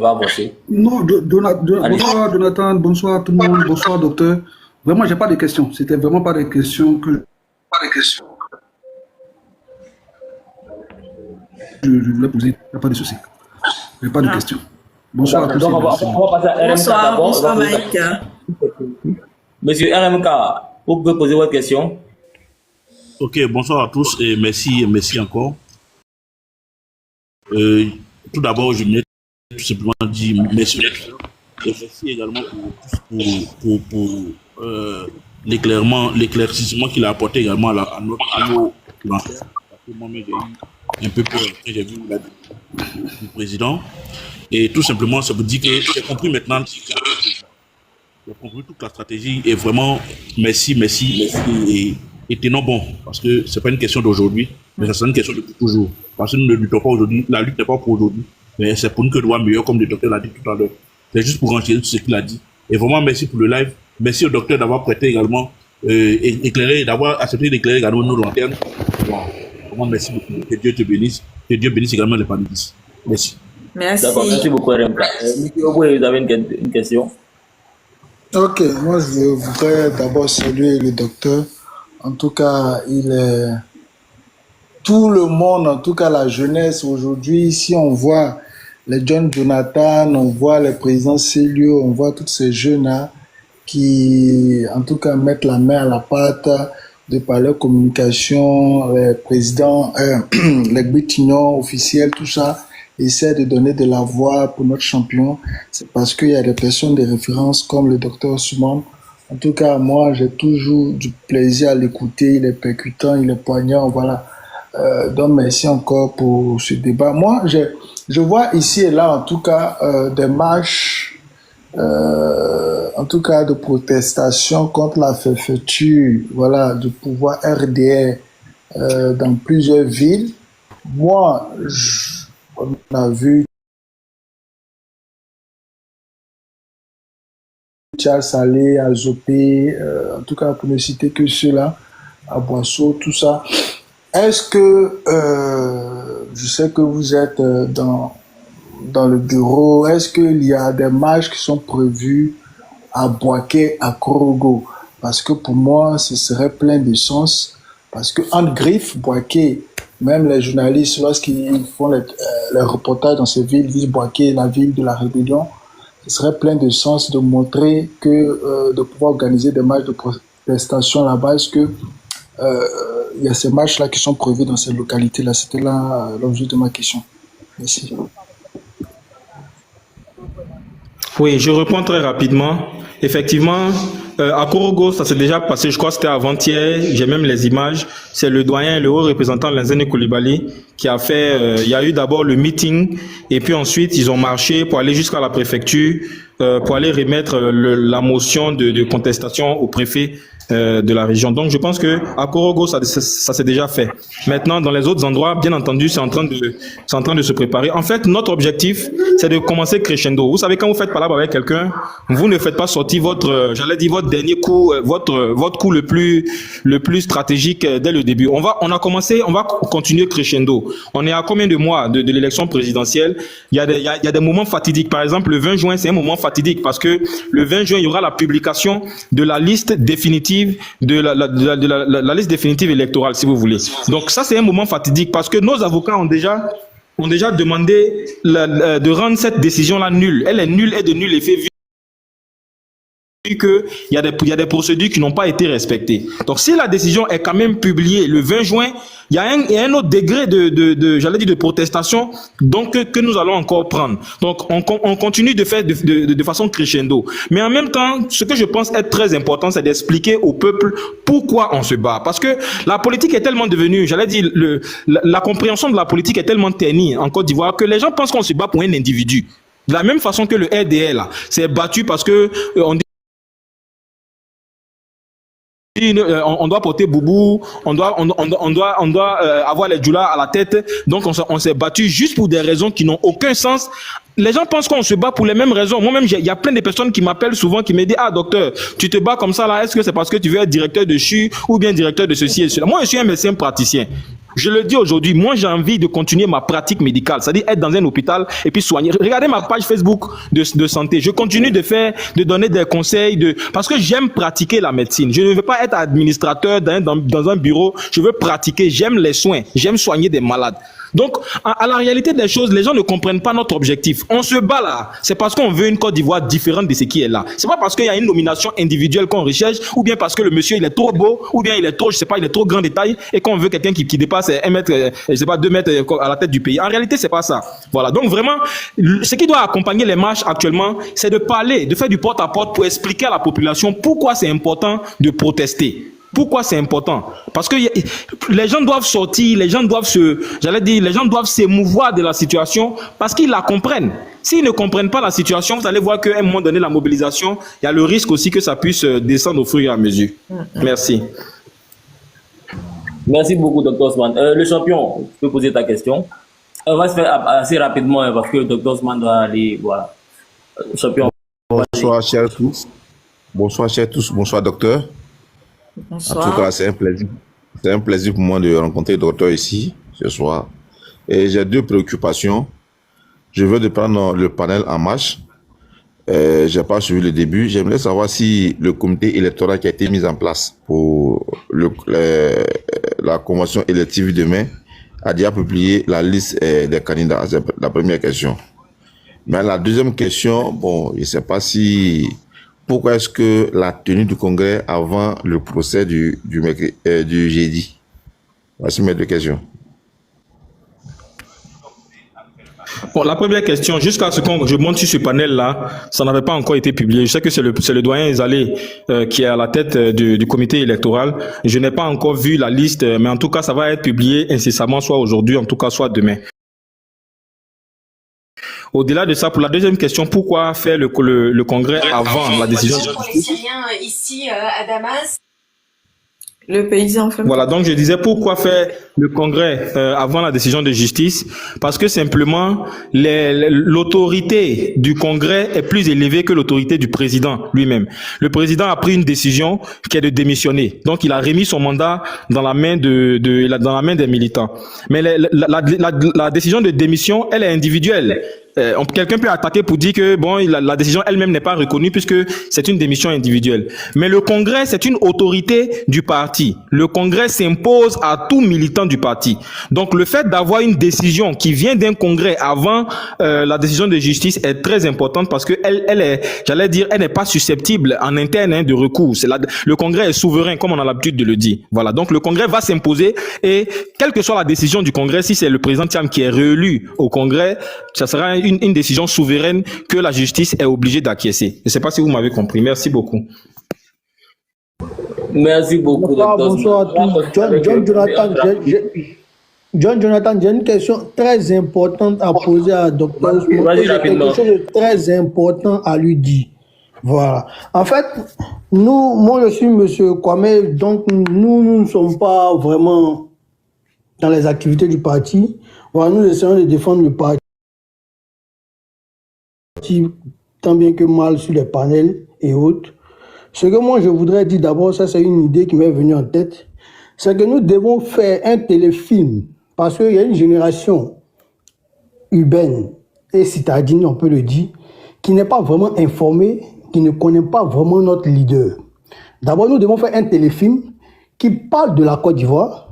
va avancer. Non, Allez. bonsoir Jonathan, bonsoir tout le monde, bonsoir docteur. Vraiment, j'ai pas de questions. C'était vraiment pas des questions que je voulais poser. Il n'y a pas de souci. J'ai pas de questions. Bonsoir à tous. Donc, on va passer à RMK d'abord. Bonsoir Mike. Monsieur RMK, vous pouvez poser votre question. Ok, bonsoir à tous et merci encore. Tout d'abord, je voulais tout simplement dire merci. Et merci également pour l'éclaircissement qu'il a apporté également à nos clientèles. Parce que moi-même, j'ai eu un peu peur quand j'ai vu du président. Et tout simplement, ça vous dit que j'ai compris maintenant. J'ai compris toute la stratégie et vraiment merci et tenons bon, parce que c'est pas une question d'aujourd'hui, mais c'est une question de toujours. Parce que nous ne luttons pas aujourd'hui, la lutte n'est pas pour aujourd'hui, mais c'est pour nous que nous devons meilleur, comme le docteur l'a dit tout à l'heure. C'est juste pour enchaîner tout ce qu'il a dit. Et vraiment merci pour le live, merci au docteur d'avoir prêté également, éclairé, d'avoir accepté d'éclairer également nos lanternes. Wow. Vraiment merci beaucoup, que Dieu te bénisse, que Dieu bénisse également les panélistes. Merci. D'accord, merci beaucoup RMK. Monsieur Oboué, vous avez une question? Ok, moi je voudrais d'abord saluer le docteur. En tout cas, tout le monde, en tout cas la jeunesse aujourd'hui, si on voit les jeunes Jonathan, on voit les présidents Célio, on voit tous ces jeunes-là qui, en tout cas, mettent la main à la pâte de par leur communication, les présidents, les butignons officiels, tout ça, essaient de donner de la voix pour notre champion. C'est parce qu'il y a des personnes de référence comme le docteur Ousmane. En tout cas, moi, j'ai toujours du plaisir à l'écouter. Il est percutant, il est poignant, voilà. Donc, merci encore pour ce débat. Moi, je vois ici et là, en tout cas, des marches, en tout cas, de protestation contre la fermeture, voilà, du pouvoir RDR dans plusieurs villes. Moi, on a vu Charles Salé, à Zopé, en tout cas pour ne citer que ceux-là, à Boisseau, tout ça. Est-ce que, je sais que vous êtes dans le bureau, est-ce qu'il y a des marches qui sont prévues à Boaké, à Korogo? Parce que pour moi, ce serait plein de sens. Parce que en griffe, Boaké, même les journalistes, lorsqu'ils font les reportages dans ces villes, disent Boaké, la ville de la rébellion. Ce serait plein de sens de montrer que de pouvoir organiser des marches de protestation là-bas. Est-ce que il y a ces marches-là qui sont prévues dans ces localités-là? C'était là l'objet de ma question. Merci. Oui, je réponds très rapidement. Effectivement, à Korogo, ça s'est déjà passé, je crois que c'était avant-hier, j'ai même les images. C'est le doyen, le haut représentant Lansana Coulibaly qui a fait, il y a eu d'abord le meeting et puis ensuite ils ont marché pour aller jusqu'à la préfecture pour aller remettre la motion de contestation au préfet de la région. Donc, je pense que à Korogo, ça s'est déjà fait. Maintenant, dans les autres endroits, bien entendu, c'est en train de se préparer. En fait, notre objectif, c'est de commencer crescendo. Vous savez, quand vous faites palabre avec quelqu'un, vous ne faites pas sortir votre dernier coup, votre coup le plus stratégique dès le début. On va continuer crescendo. On est à combien de mois de l'élection présidentielle? Il y a des moments fatidiques. Par exemple, le 20 juin, c'est un moment fatidique parce que le 20 juin, il y aura la publication de la liste définitive de la liste définitive électorale, si vous voulez. Donc ça, c'est un moment fatidique parce que nos avocats ont déjà demandé de rendre cette décision-là nulle. Elle est nulle et de nul effet vu qu'il y a des procédures qui n'ont pas été respectées. Donc si la décision est quand même publiée le 20 juin, il y a un autre degré de protestation donc, que nous allons encore prendre. Donc on continue de faire de façon crescendo. Mais en même temps, ce que je pense être très important, c'est d'expliquer au peuple pourquoi on se bat. Parce que la politique est tellement devenue, la compréhension de la politique est tellement ternie en Côte d'Ivoire que les gens pensent qu'on se bat pour un individu. De la même façon que le RDL s'est battu parce que on doit porter boubou, on doit avoir les djoulas à la tête. Donc on s'est battu juste pour des raisons qui n'ont aucun sens. Les gens pensent qu'on se bat pour les mêmes raisons. Moi-même, il y a plein de personnes qui m'appellent souvent, qui me disent, ah docteur, tu te bats comme ça là, est-ce que c'est parce que tu veux être directeur de CHU ou bien directeur de ceci et cela? Moi, je suis un médecin praticien. Je le dis aujourd'hui, moi j'ai envie de continuer ma pratique médicale, c'est-à-dire être dans un hôpital et puis soigner. Regardez ma page Facebook de santé. Je continue de donner des conseils parce que j'aime pratiquer la médecine. Je ne veux pas être administrateur dans un bureau. Je veux pratiquer. J'aime les soins. J'aime soigner des malades. Donc, à la réalité des choses, les gens ne comprennent pas notre objectif. On se bat là, c'est parce qu'on veut une Côte d'Ivoire différente de ce qui est là. C'est pas parce qu'il y a une nomination individuelle qu'on recherche, ou bien parce que le monsieur il est trop beau, ou bien il est trop, il est trop grand de taille, et qu'on veut quelqu'un qui dépasse 1 mètre, 2 mètres à la tête du pays. En réalité, c'est pas ça. Voilà. Donc vraiment, ce qui doit accompagner les marches actuellement, c'est de parler, de faire du porte-à-porte pour expliquer à la population pourquoi c'est important de protester. Pourquoi c'est important? Parce que les gens doivent sortir, les gens doivent s'émouvoir de la situation parce qu'ils la comprennent. S'ils ne comprennent pas la situation, vous allez voir qu'à un moment donné, la mobilisation, il y a le risque aussi que ça puisse descendre au fur et à mesure. Merci. Merci beaucoup, Dr. Ousmane. Le champion, tu peux poser ta question. On va se faire assez rapidement parce que Dr. Ousmane doit aller. Voilà. Champion. Bonsoir, chers tous. Bonsoir, chers tous. Bonsoir, docteur. Bonsoir. En tout cas, c'est un plaisir pour moi de rencontrer le docteur ici ce soir. Et j'ai 2 préoccupations. Je veux de prendre le panel en marche. Je n'ai pas suivi le début. J'aimerais savoir si le comité électoral qui a été mis en place pour la convention élective demain a déjà publié la liste des candidats. C'est la première question. Mais la deuxième question, bon, je ne sais pas si... Pourquoi est-ce que la tenue du congrès avant le procès du jeudi? Voici mes 2 questions. Bon, la première question, jusqu'à ce que je monte sur ce panel-là, ça n'avait pas encore été publié. Je sais que c'est le doyen Ezalé qui est à la tête du comité électoral. Je n'ai pas encore vu la liste, mais en tout cas, ça va être publié incessamment, soit aujourd'hui, en tout cas, soit demain. Au-delà de ça, pour la deuxième question, pourquoi faire le congrès avant la décision? Les Syriens ici à Damas. Le paysan fait. Voilà, donc je disais pourquoi faire le congrès avant la décision de justice? Parce que simplement, l'autorité du congrès est plus élevée que l'autorité du président lui-même. Le président a pris une décision qui est de démissionner. Donc il a remis son mandat dans la main dans la main des militants. Mais la décision de démission, elle est individuelle. Quelqu'un peut attaquer pour dire que bon, la décision elle-même n'est pas reconnue puisque c'est une démission individuelle. Mais le Congrès, c'est une autorité du parti. Le Congrès s'impose à tout militant du parti. Donc le fait d'avoir une décision qui vient d'un Congrès avant la décision de justice est très importante parce que elle est, elle n'est pas susceptible en interne de recours. Le Congrès est souverain comme on a l'habitude de le dire. Voilà. Donc le Congrès va s'imposer et quelle que soit la décision du Congrès, si c'est le président Thiam qui est réélu au Congrès, ça sera une décision souveraine que la justice est obligée d'acquiescer. Je ne sais pas si vous m'avez compris. Merci beaucoup. Merci beaucoup. Bonsoir à tous. John Jonathan, John Jonathan, j'ai une question très importante à poser à Dr. Ousmane. Vas-y J'ai quelque rapidement. chose de très important à lui dire. Voilà. En fait, moi je suis Monsieur Kwame, donc nous ne sommes pas vraiment dans les activités du parti. Voilà, nous essayons de défendre le parti tant bien que mal sur les panels et autres. Ce que moi je voudrais dire d'abord, ça c'est une idée qui m'est venue en tête, c'est que nous devons faire un téléfilm parce qu'il y a une génération urbaine et citadine, on peut le dire, qui n'est pas vraiment informée, qui ne connaît pas vraiment notre leader. D'abord, nous devons faire un téléfilm qui parle de la Côte d'Ivoire,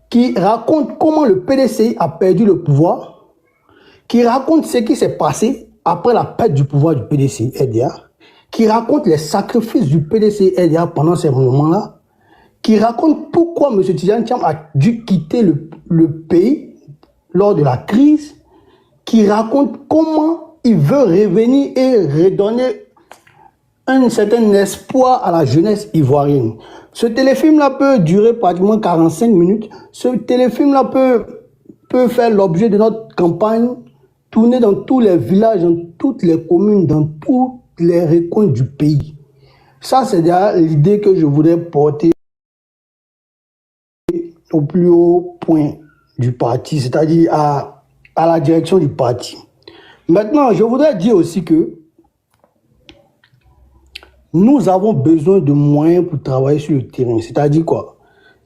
qui raconte comment le PDCI a perdu le pouvoir, qui raconte ce qui s'est passé après la perte du pouvoir du PDCI-RDA, qui raconte les sacrifices du PDCI-RDA pendant ces moments-là, qui raconte pourquoi M. Tidjane Thiam a dû quitter le pays lors de la crise, qui raconte comment il veut revenir et redonner un certain espoir à la jeunesse ivoirienne. Ce téléfilm-là peut durer pratiquement 45 minutes. Ce téléfilm-là peut faire l'objet de notre campagne, tourner dans tous les villages, dans toutes les communes, dans tous les recoins du pays. Ça, c'est déjà l'idée que je voudrais porter au plus haut point du parti, c'est-à-dire à la direction du parti. Maintenant, je voudrais dire aussi que nous avons besoin de moyens pour travailler sur le terrain. C'est-à-dire quoi?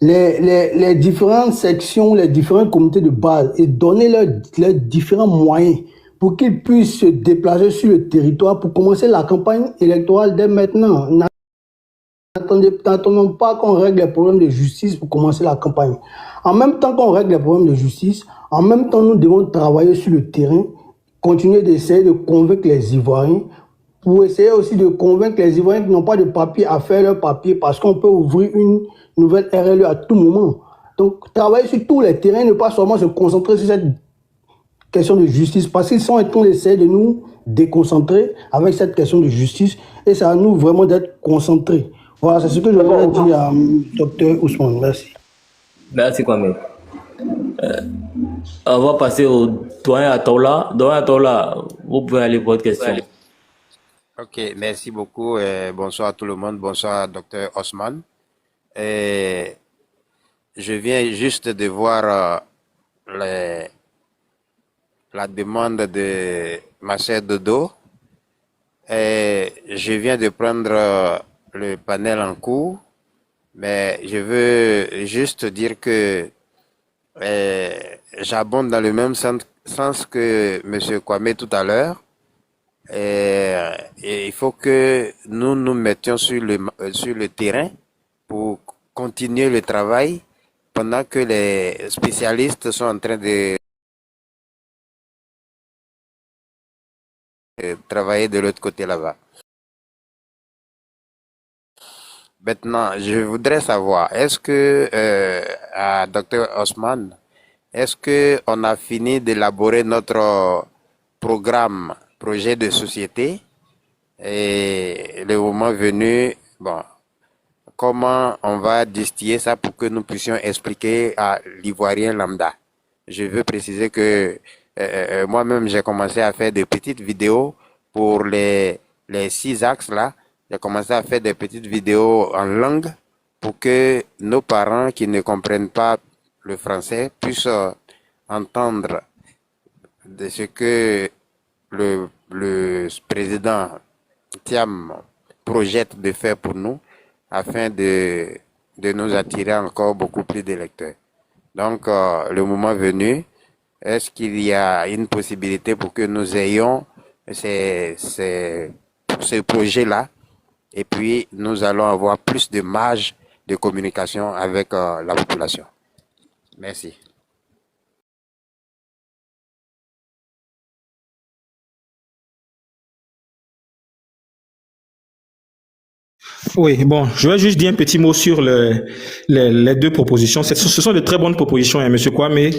Les différentes sections, les différentes comités de base et donner leurs différents moyens pour qu'ils puissent se déplacer sur le territoire pour commencer la campagne électorale dès maintenant. N'attendons pas qu'on règle les problèmes de justice pour commencer la campagne. En même temps qu'on règle les problèmes de justice, en même temps nous devons travailler sur le terrain, continuer d'essayer de convaincre les Ivoiriens, pour essayer aussi de convaincre les Ivoiriens qui n'ont pas de papier à faire leur papier, parce qu'on peut ouvrir une nouvelle RLE à tout moment. Donc travailler sur tous les terrains, ne pas seulement se concentrer sur cette question de justice, parce qu'ils sont en train d'essayer de nous déconcentrer avec cette question de justice, et c'est à nous vraiment d'être concentrés. Voilà, c'est ce que je voudrais dire à Dr. Ousmane. Merci. Merci Kwame. On va passer au doyen Atola. Doyen Atola, vous pouvez aller pour votre question. Ok, merci beaucoup. Bonsoir à tout le monde. Bonsoir, Dr. Ousmane. Je viens juste de voir la demande de Macher Dodo. Je viens de prendre le panel en cours, mais je veux juste dire que j'abonde dans le même sens que M. Kwame tout à l'heure. Et il faut que nous nous mettions sur le terrain pour continuer le travail pendant que les spécialistes sont en train de travailler de l'autre côté là-bas. Maintenant, je voudrais savoir, est-ce que, à Dr. Ousmane, est-ce que on a fini d'élaborer notre projet de société, et le moment venu, bon, comment on va distiller ça pour que nous puissions expliquer à l'Ivoirien lambda? Je veux préciser que moi-même, j'ai commencé à faire des petites vidéos pour les 6 axes là. J'ai commencé à faire des petites vidéos en langue pour que nos parents qui ne comprennent pas le français puissent entendre de ce que le président Thiam projette de faire pour nous afin de nous attirer encore beaucoup plus d'électeurs. Donc, le moment venu, est-ce qu'il y a une possibilité pour que nous ayons ce projet-là? Et puis, nous allons avoir plus de marge de communication avec la population. Merci. Oui, bon, je vais juste dire un petit mot sur les deux propositions. Ce sont de très bonnes propositions, hein, Monsieur Kwame.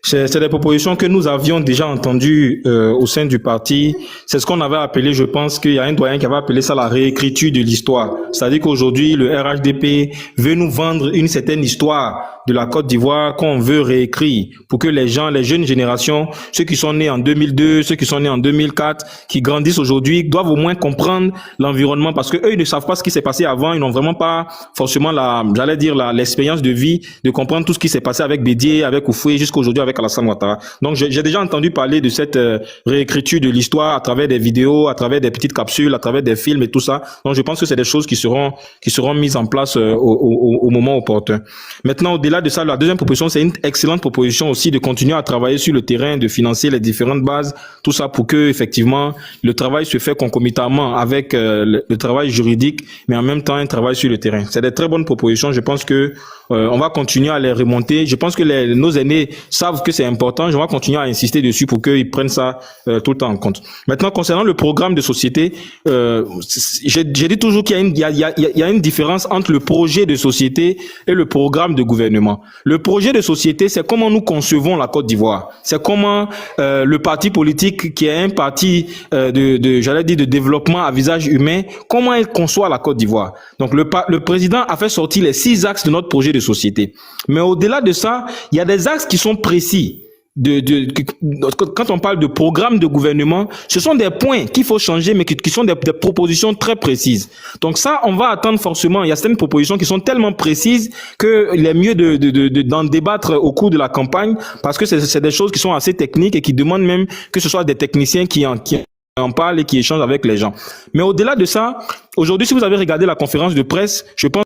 C'est des propositions que nous avions déjà entendues au sein du parti. C'est ce qu'on avait appelé, je pense qu'il y a un doyen qui avait appelé ça la réécriture de l'histoire. C'est-à-dire qu'aujourd'hui, le RHDP veut nous vendre une certaine histoire de la Côte d'Ivoire qu'on veut réécrire pour que les gens, les jeunes générations, ceux qui sont nés en 2002, ceux qui sont nés en 2004, qui grandissent aujourd'hui, doivent au moins comprendre l'environnement parce que eux, ils ne savent pas ce qui s'est passé avant. Ils n'ont vraiment pas forcément l'expérience de vie de comprendre tout ce qui s'est passé avec Bédié, avec Oufoué, jusqu'à aujourd'hui avec Alassane Ouattara. Donc, j'ai déjà entendu parler de cette réécriture de l'histoire à travers des vidéos, à travers des petites capsules, à travers des films et tout ça. Donc, je pense que c'est des choses qui seront mises en place au moment opportun. Maintenant, au-delà de ça, la deuxième proposition, c'est une excellente proposition aussi de continuer à travailler sur le terrain, de financer les différentes bases, tout ça pour que, effectivement, le travail se fait concomitamment avec le travail juridique, mais en même temps, un travail sur le terrain. C'est des très bonnes propositions. Je pense que on va continuer à les remonter. Je pense que nos aînés savent que c'est important. Je vais continuer à insister dessus pour qu'ils prennent ça tout le temps en compte. Maintenant, concernant le programme de société, j'ai dit toujours qu'il y a une différence entre le projet de société et le programme de gouvernement. Le projet de société, c'est comment nous concevons la Côte d'Ivoire. C'est comment le parti politique, qui est un parti de développement à visage humain, comment il conçoit la Côte d'Ivoire. Donc le président a fait sortir les 6 axes de notre projet de société. Mais au-delà de ça, il y a des axes qui sont précis. Quand on parle de programme de gouvernement, ce sont des points qu'il faut changer, mais qui sont des propositions très précises. Donc ça, on va attendre forcément. Il y a certaines propositions qui sont tellement précises qu'il est mieux d'en débattre au cours de la campagne, parce que c'est des choses qui sont assez techniques et qui demandent même que ce soit des techniciens qui en parlent et qui échangent avec les gens. Mais au-delà de ça, aujourd'hui, si vous avez regardé la conférence de presse, je pense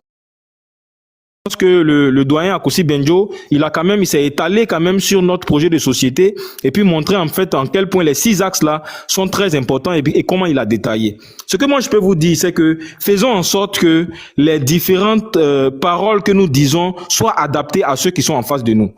que le doyen Akossi Benjo, il s'est étalé quand même sur notre projet de société et puis montrer en fait en quel point les 6 axes là sont très importants et comment il a détaillé. Ce que moi je peux vous dire, c'est que faisons en sorte que les différentes paroles que nous disons soient adaptées à ceux qui sont en face de nous.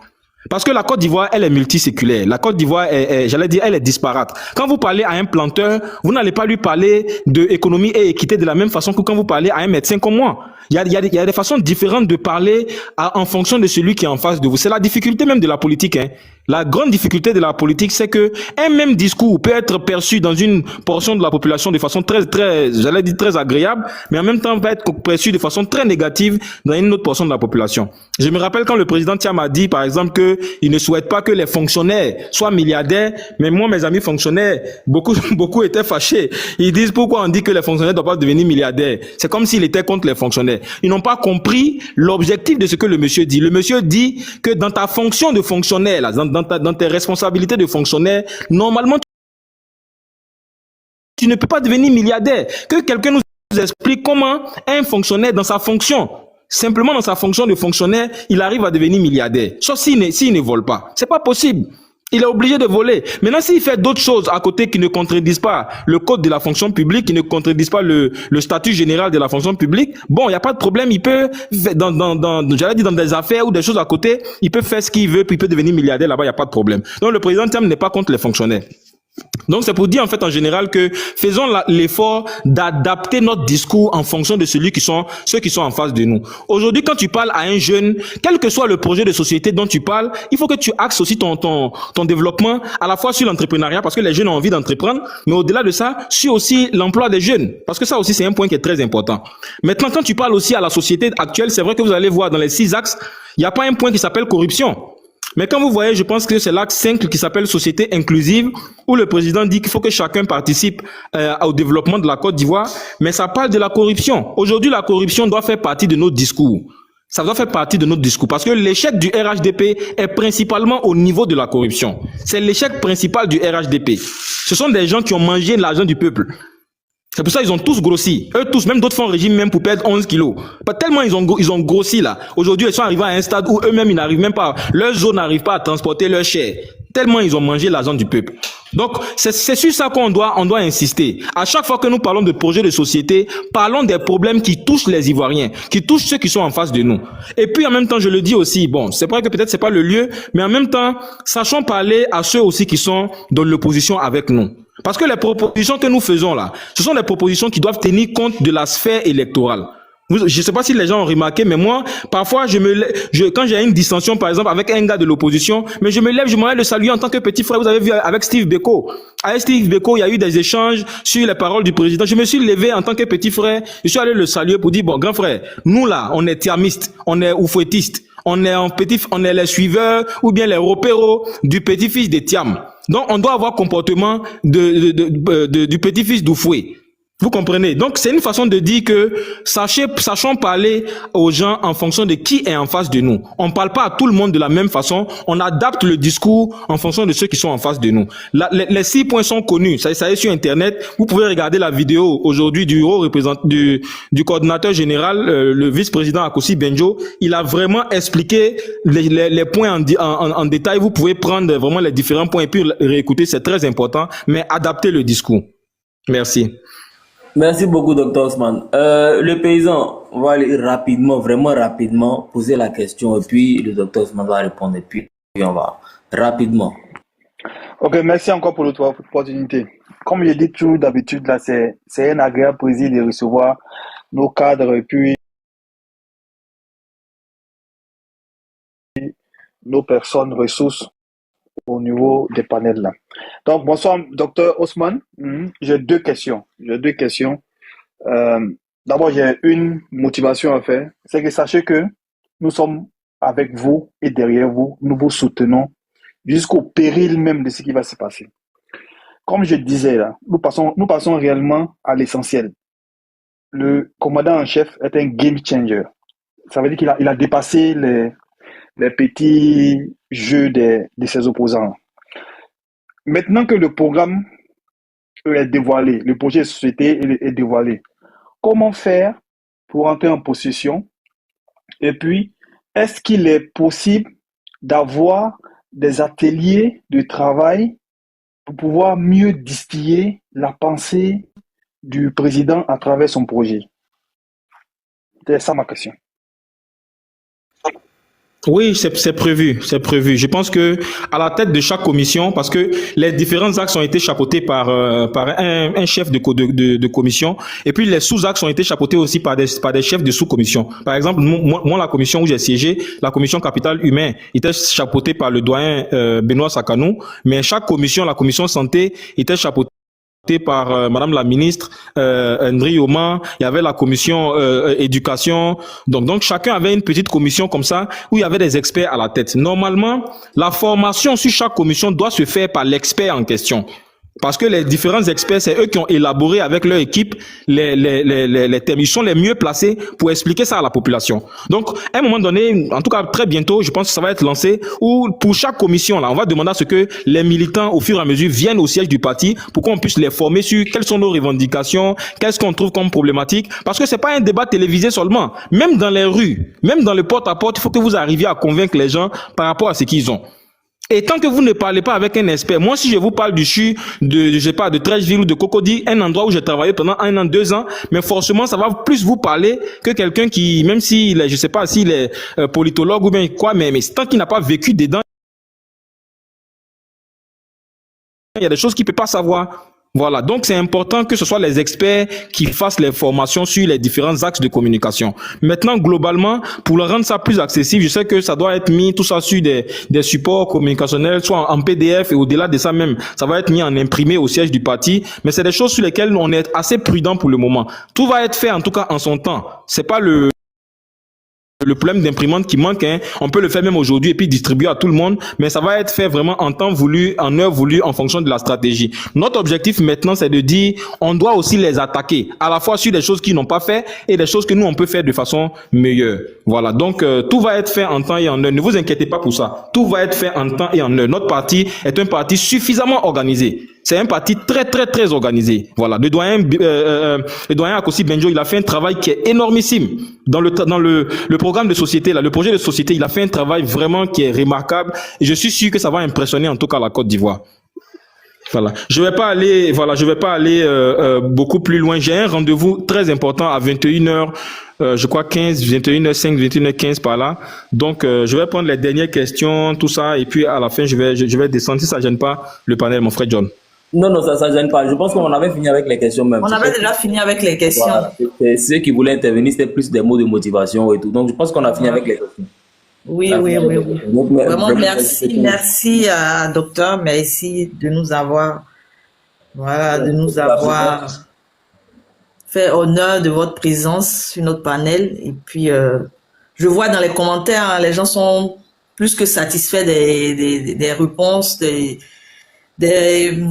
Parce que la Côte d'Ivoire, elle est multiséculaire. La Côte d'Ivoire elle est disparate. Quand vous parlez à un planteur, vous n'allez pas lui parler de économie et équité de la même façon que quand vous parlez à un médecin comme moi. Il y a des façons différentes de parler en fonction de celui qui est en face de vous. C'est la difficulté même de la politique, hein. La grande difficulté de la politique, c'est que un même discours peut être perçu dans une portion de la population de façon très agréable, mais en même temps va être perçu de façon très négative dans une autre portion de la population. Je me rappelle quand le président Thiam a dit, par exemple, que il ne souhaite pas que les fonctionnaires soient milliardaires, mais moi, mes amis fonctionnaires, beaucoup étaient fâchés. Ils disent pourquoi on dit que les fonctionnaires ne doivent pas devenir milliardaires. C'est comme s'il était contre les fonctionnaires. Ils n'ont pas compris l'objectif de ce que le monsieur dit. Le monsieur dit que dans ta fonction de fonctionnaire, là, dans tes responsabilités de fonctionnaire, normalement, tu ne peux pas devenir milliardaire. Que quelqu'un nous explique comment un fonctionnaire dans sa fonction, simplement dans sa fonction de fonctionnaire, il arrive à devenir milliardaire. Sauf s'il ne vole pas. C'est pas possible. Il est obligé de voler. Maintenant, s'il fait d'autres choses à côté qui ne contredisent pas le code de la fonction publique, qui ne contredisent pas le statut général de la fonction publique, bon, il n'y a pas de problème. Il peut, dans des affaires ou des choses à côté, il peut faire ce qu'il veut, puis il peut devenir milliardaire là-bas, il n'y a pas de problème. Donc, le président Thiam n'est pas contre les fonctionnaires. Donc c'est pour dire en fait en général que faisons l'effort d'adapter notre discours en fonction de ceux qui sont en face de nous. Aujourd'hui, quand tu parles à un jeune, quel que soit le projet de société dont tu parles, il faut que tu axes aussi ton développement à la fois sur l'entrepreneuriat, parce que les jeunes ont envie d'entreprendre, mais au-delà de ça, sur aussi l'emploi des jeunes, parce que ça aussi c'est un point qui est très important. Maintenant, quand tu parles aussi à la société actuelle, c'est vrai que vous allez voir dans les 6 axes, il n'y a pas un point qui s'appelle corruption. Mais quand vous voyez, je pense que c'est l'axe 5 qui s'appelle société inclusive, où le président dit qu'il faut que chacun participe au développement de la Côte d'Ivoire, mais ça parle de la corruption. Aujourd'hui, la corruption doit faire partie de notre discours. Ça doit faire partie de notre discours, parce que l'échec du RHDP est principalement au niveau de la corruption. C'est l'échec principal du RHDP. Ce sont des gens qui ont mangé l'argent du peuple. C'est pour ça qu'ils ont tous grossi. Eux tous, même d'autres font régime même pour perdre 11 kilos. Pas tellement ils ont grossi là. Aujourd'hui, ils sont arrivés à un stade où eux-mêmes ils n'arrivent même pas, leurs os n'arrivent pas à transporter leur chair. Tellement ils ont mangé l'argent du peuple. Donc, c'est sur ça qu'on doit insister. À chaque fois que nous parlons de projets de société, parlons des problèmes qui touchent les Ivoiriens, qui touchent ceux qui sont en face de nous. Et puis, en même temps, je le dis aussi, bon, c'est vrai que peut-être c'est pas le lieu, mais en même temps, sachons parler à ceux aussi qui sont dans l'opposition avec nous. Parce que les propositions que nous faisons là, ce sont des propositions qui doivent tenir compte de la sphère électorale. Je ne sais pas si les gens ont remarqué, mais moi, parfois, quand j'ai une dissension, par exemple, avec un gars de l'opposition, mais je me lève, je m'en vais le saluer en tant que petit frère. Vous avez vu avec Steve Beko. Avec Steve Beko, il y a eu des échanges sur les paroles du président. Je me suis levé en tant que petit frère. Je suis allé le saluer pour dire, bon, grand frère, nous là, on est tiamistes, on est oufouettistes, on est les suiveurs ou bien les repéros du petit-fils de Thiam. Donc, on doit avoir comportement du petit-fils d'Oufoué. Vous comprenez? Donc, c'est une façon de dire que sachons parler aux gens en fonction de qui est en face de nous. On ne parle pas à tout le monde de la même façon. On adapte le discours en fonction de ceux qui sont en face de nous. Les 6 points sont connus. Ça est sur Internet. Vous pouvez regarder la vidéo aujourd'hui du coordinateur général, le vice-président Akossi Benjo. Il a vraiment expliqué les points en détail. Vous pouvez prendre vraiment les différents points et puis réécouter. C'est très important. Mais adapter le discours. Merci. Merci beaucoup, Dr. Osman. Le paysan va aller rapidement, vraiment rapidement, poser la question et puis le Dr. Osman va répondre et puis on va rapidement. Ok, merci encore pour l'opportunité. Comme je dis toujours d'habitude, là, c'est un agréable plaisir de recevoir nos cadres et puis nos personnes ressources au niveau des panels là. Donc, bonsoir, Dr. Osman. J'ai deux questions. D'abord, j'ai une motivation à faire. C'est que sachez que nous sommes avec vous et derrière vous. Nous vous soutenons jusqu'au péril même de ce qui va se passer. Comme je disais là, nous passons réellement à l'essentiel. Le commandant en chef est un game changer. Ça veut dire qu'il a dépassé les petits jeux de ses opposants. Maintenant que le programme est dévoilé, le projet de société est dévoilé, comment faire pour entrer en possession? Et puis, est-ce qu'il est possible d'avoir des ateliers de travail pour pouvoir mieux distiller la pensée du président à travers son projet? C'est ça ma question. Oui, c'est prévu. Je pense que à la tête de chaque commission, parce que les différents axes ont été chapeautés par un chef de commission, et puis les sous-axes ont été chapeautés aussi par des chefs de sous-commission. Par exemple, moi la commission où j'ai siégé, la commission capital humain, était chapeautée par le doyen Benoît Sakanou, mais chaque commission, la commission santé, était chapeautée par Madame la ministre Ndri Oman. Il y avait la commission éducation, donc chacun avait une petite commission comme ça où il y avait des experts à la tête. Normalement, la formation sur chaque commission doit se faire par l'expert en question. Parce que les différents experts, c'est eux qui ont élaboré avec leur équipe les thèmes. Ils sont les mieux placés pour expliquer ça à la population. Donc, à un moment donné, en tout cas très bientôt, je pense que ça va être lancé, où pour chaque commission, là, on va demander à ce que les militants, au fur et à mesure, viennent au siège du parti pour qu'on puisse les former sur quelles sont nos revendications, qu'est-ce qu'on trouve comme problématique. Parce que c'est pas un débat télévisé seulement. Même dans les rues, même dans le porte-à-porte, il faut que vous arriviez à convaincre les gens par rapport à ce qu'ils ont. Et tant que vous ne parlez pas avec un expert, moi si je vous parle du CHU de Trècheville ou de Cocody, un endroit où j'ai travaillé pendant 1 an, 2 ans, mais forcément ça va plus vous parler que quelqu'un qui, même s'il est, je sais pas s'il est politologue ou bien quoi, mais tant qu'il n'a pas vécu dedans, il y a des choses qu'il peut pas savoir. Voilà, donc c'est important que ce soit les experts qui fassent les formations sur les différents axes de communication. Maintenant, globalement, pour le rendre ça plus accessible, je sais que ça doit être mis tout ça sur des supports communicationnels, soit en PDF et au-delà de ça même, ça va être mis en imprimé au siège du parti, mais c'est des choses sur lesquelles on est assez prudent pour le moment. Tout va être fait en tout cas en son temps. C'est pas le problème d'imprimante qui manque, hein. On peut le faire même aujourd'hui et puis distribuer à tout le monde, mais ça va être fait vraiment en temps voulu, en heure voulue, en fonction de la stratégie. Notre objectif maintenant, c'est de dire, on doit aussi les attaquer, à la fois sur des choses qu'ils n'ont pas fait et des choses que nous, on peut faire de façon meilleure. Voilà, donc tout va être fait en temps et en heure. Ne vous inquiétez pas pour ça. Tout va être fait en temps et en heure. Notre parti est un parti suffisamment organisé. C'est un parti très, très, très organisé. Voilà. Le doyen Akossi Benjo, il a fait un travail qui est énormissime. Dans le programme de société, là, le projet de société, il a fait un travail vraiment qui est remarquable. Et je suis sûr que ça va impressionner en tout cas la Côte d'Ivoire. Voilà. Je vais pas aller beaucoup plus loin. J'ai un rendez-vous très important à 21h, je crois 21h05, 21h15 par là. Donc, je vais prendre les dernières questions, tout ça, et puis à la fin, je vais descendre si ça gêne pas le panel, mon frère John. Non, non, ça ne gêne pas. Je pense qu'on avait fini avec les questions même. On avait déjà fini avec les questions. Voilà. Ceux qui voulaient intervenir, c'était plus des mots de motivation et tout. Donc, je pense qu'on a fini avec les questions. Oui. Vraiment, merci à docteur, merci de nous avoir, fait honneur de votre présence sur notre panel. Et puis, je vois dans les commentaires, hein, les gens sont plus que satisfaits des réponses,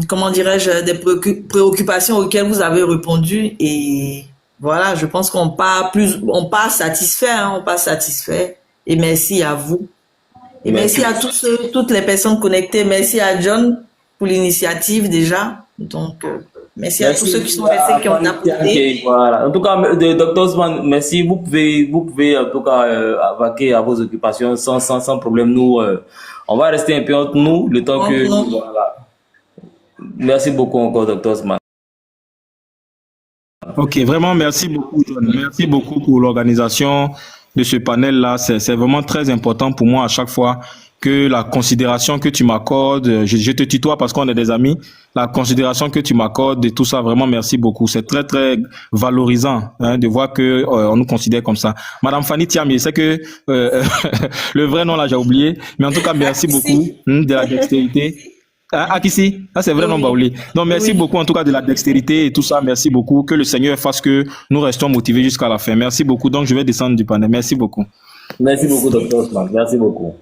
comment dirais-je, des préoccupations auxquelles vous avez répondu. Et voilà, je pense qu'on part satisfait, hein, on part satisfait. Et merci à vous. Et merci à toutes les personnes connectées. Merci à John pour l'initiative déjà. Donc, merci à tous ceux qui sont restés, qui ont apporté. Voilà. En tout cas, Dr Osman, merci. Vous pouvez en tout cas vaquer à vos occupations sans problème. Nous, on va rester un peu entre nous le temps que. Voilà. Merci beaucoup encore, Dr Osman. Ok, vraiment merci beaucoup, John. Merci beaucoup pour l'organisation de ce panel-là. C'est vraiment très important pour moi à chaque fois que la considération que tu m'accordes, je te tutoie parce qu'on est des amis, la considération que tu m'accordes et tout ça, vraiment merci beaucoup. C'est très, très valorisant de voir que on nous considère comme ça. Madame Fanny Thiam, je sais que le vrai nom là, j'ai oublié, mais en tout cas, merci beaucoup de la dextérité. Akissi, c'est vrai, non, Baouli. Donc, merci beaucoup, en tout cas, de la dextérité et tout ça. Merci beaucoup. Que le Seigneur fasse que nous restons motivés jusqu'à la fin. Merci beaucoup. Donc, je vais descendre du panel. Merci beaucoup. Merci beaucoup, Dr Osman. Merci beaucoup.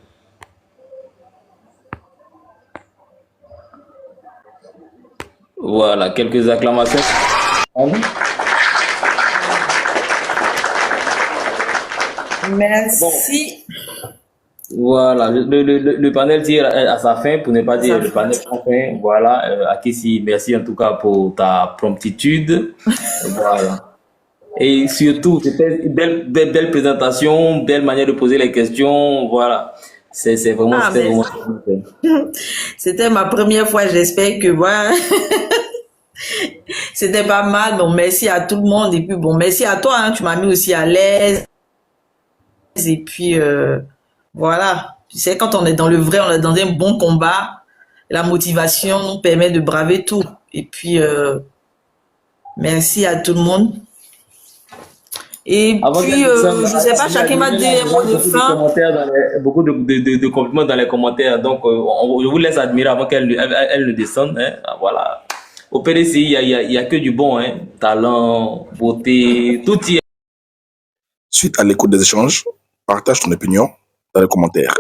Voilà, quelques acclamations. Merci. Voilà, le panel tire à sa fin, pour ne pas dire le panel sans fin. Voilà, Akissi, merci en tout cas pour ta promptitude. Voilà. Et surtout, c'était une belle présentation, belle manière de poser les questions. Voilà. C'est vraiment, c'était ma première fois, j'espère que voilà. C'était pas mal. Bon, merci à tout le monde. Et puis bon, merci à toi, hein, tu m'as mis aussi à l'aise. Et puis voilà, tu sais, quand on est dans le vrai, on est dans un bon combat, la motivation nous permet de braver tout. Et puis, merci à tout le monde. Et puis, je sais pas, chacun m'a dit un mot de fin. Beaucoup de compliments dans les commentaires. Donc, je vous laisse admirer avant qu'elle ne descende. Hein. Voilà. Au PDC, il y a que du bon. Hein. Talent, beauté, tout y est. Suite à l'écoute des échanges, partage ton opinion dans les commentaires.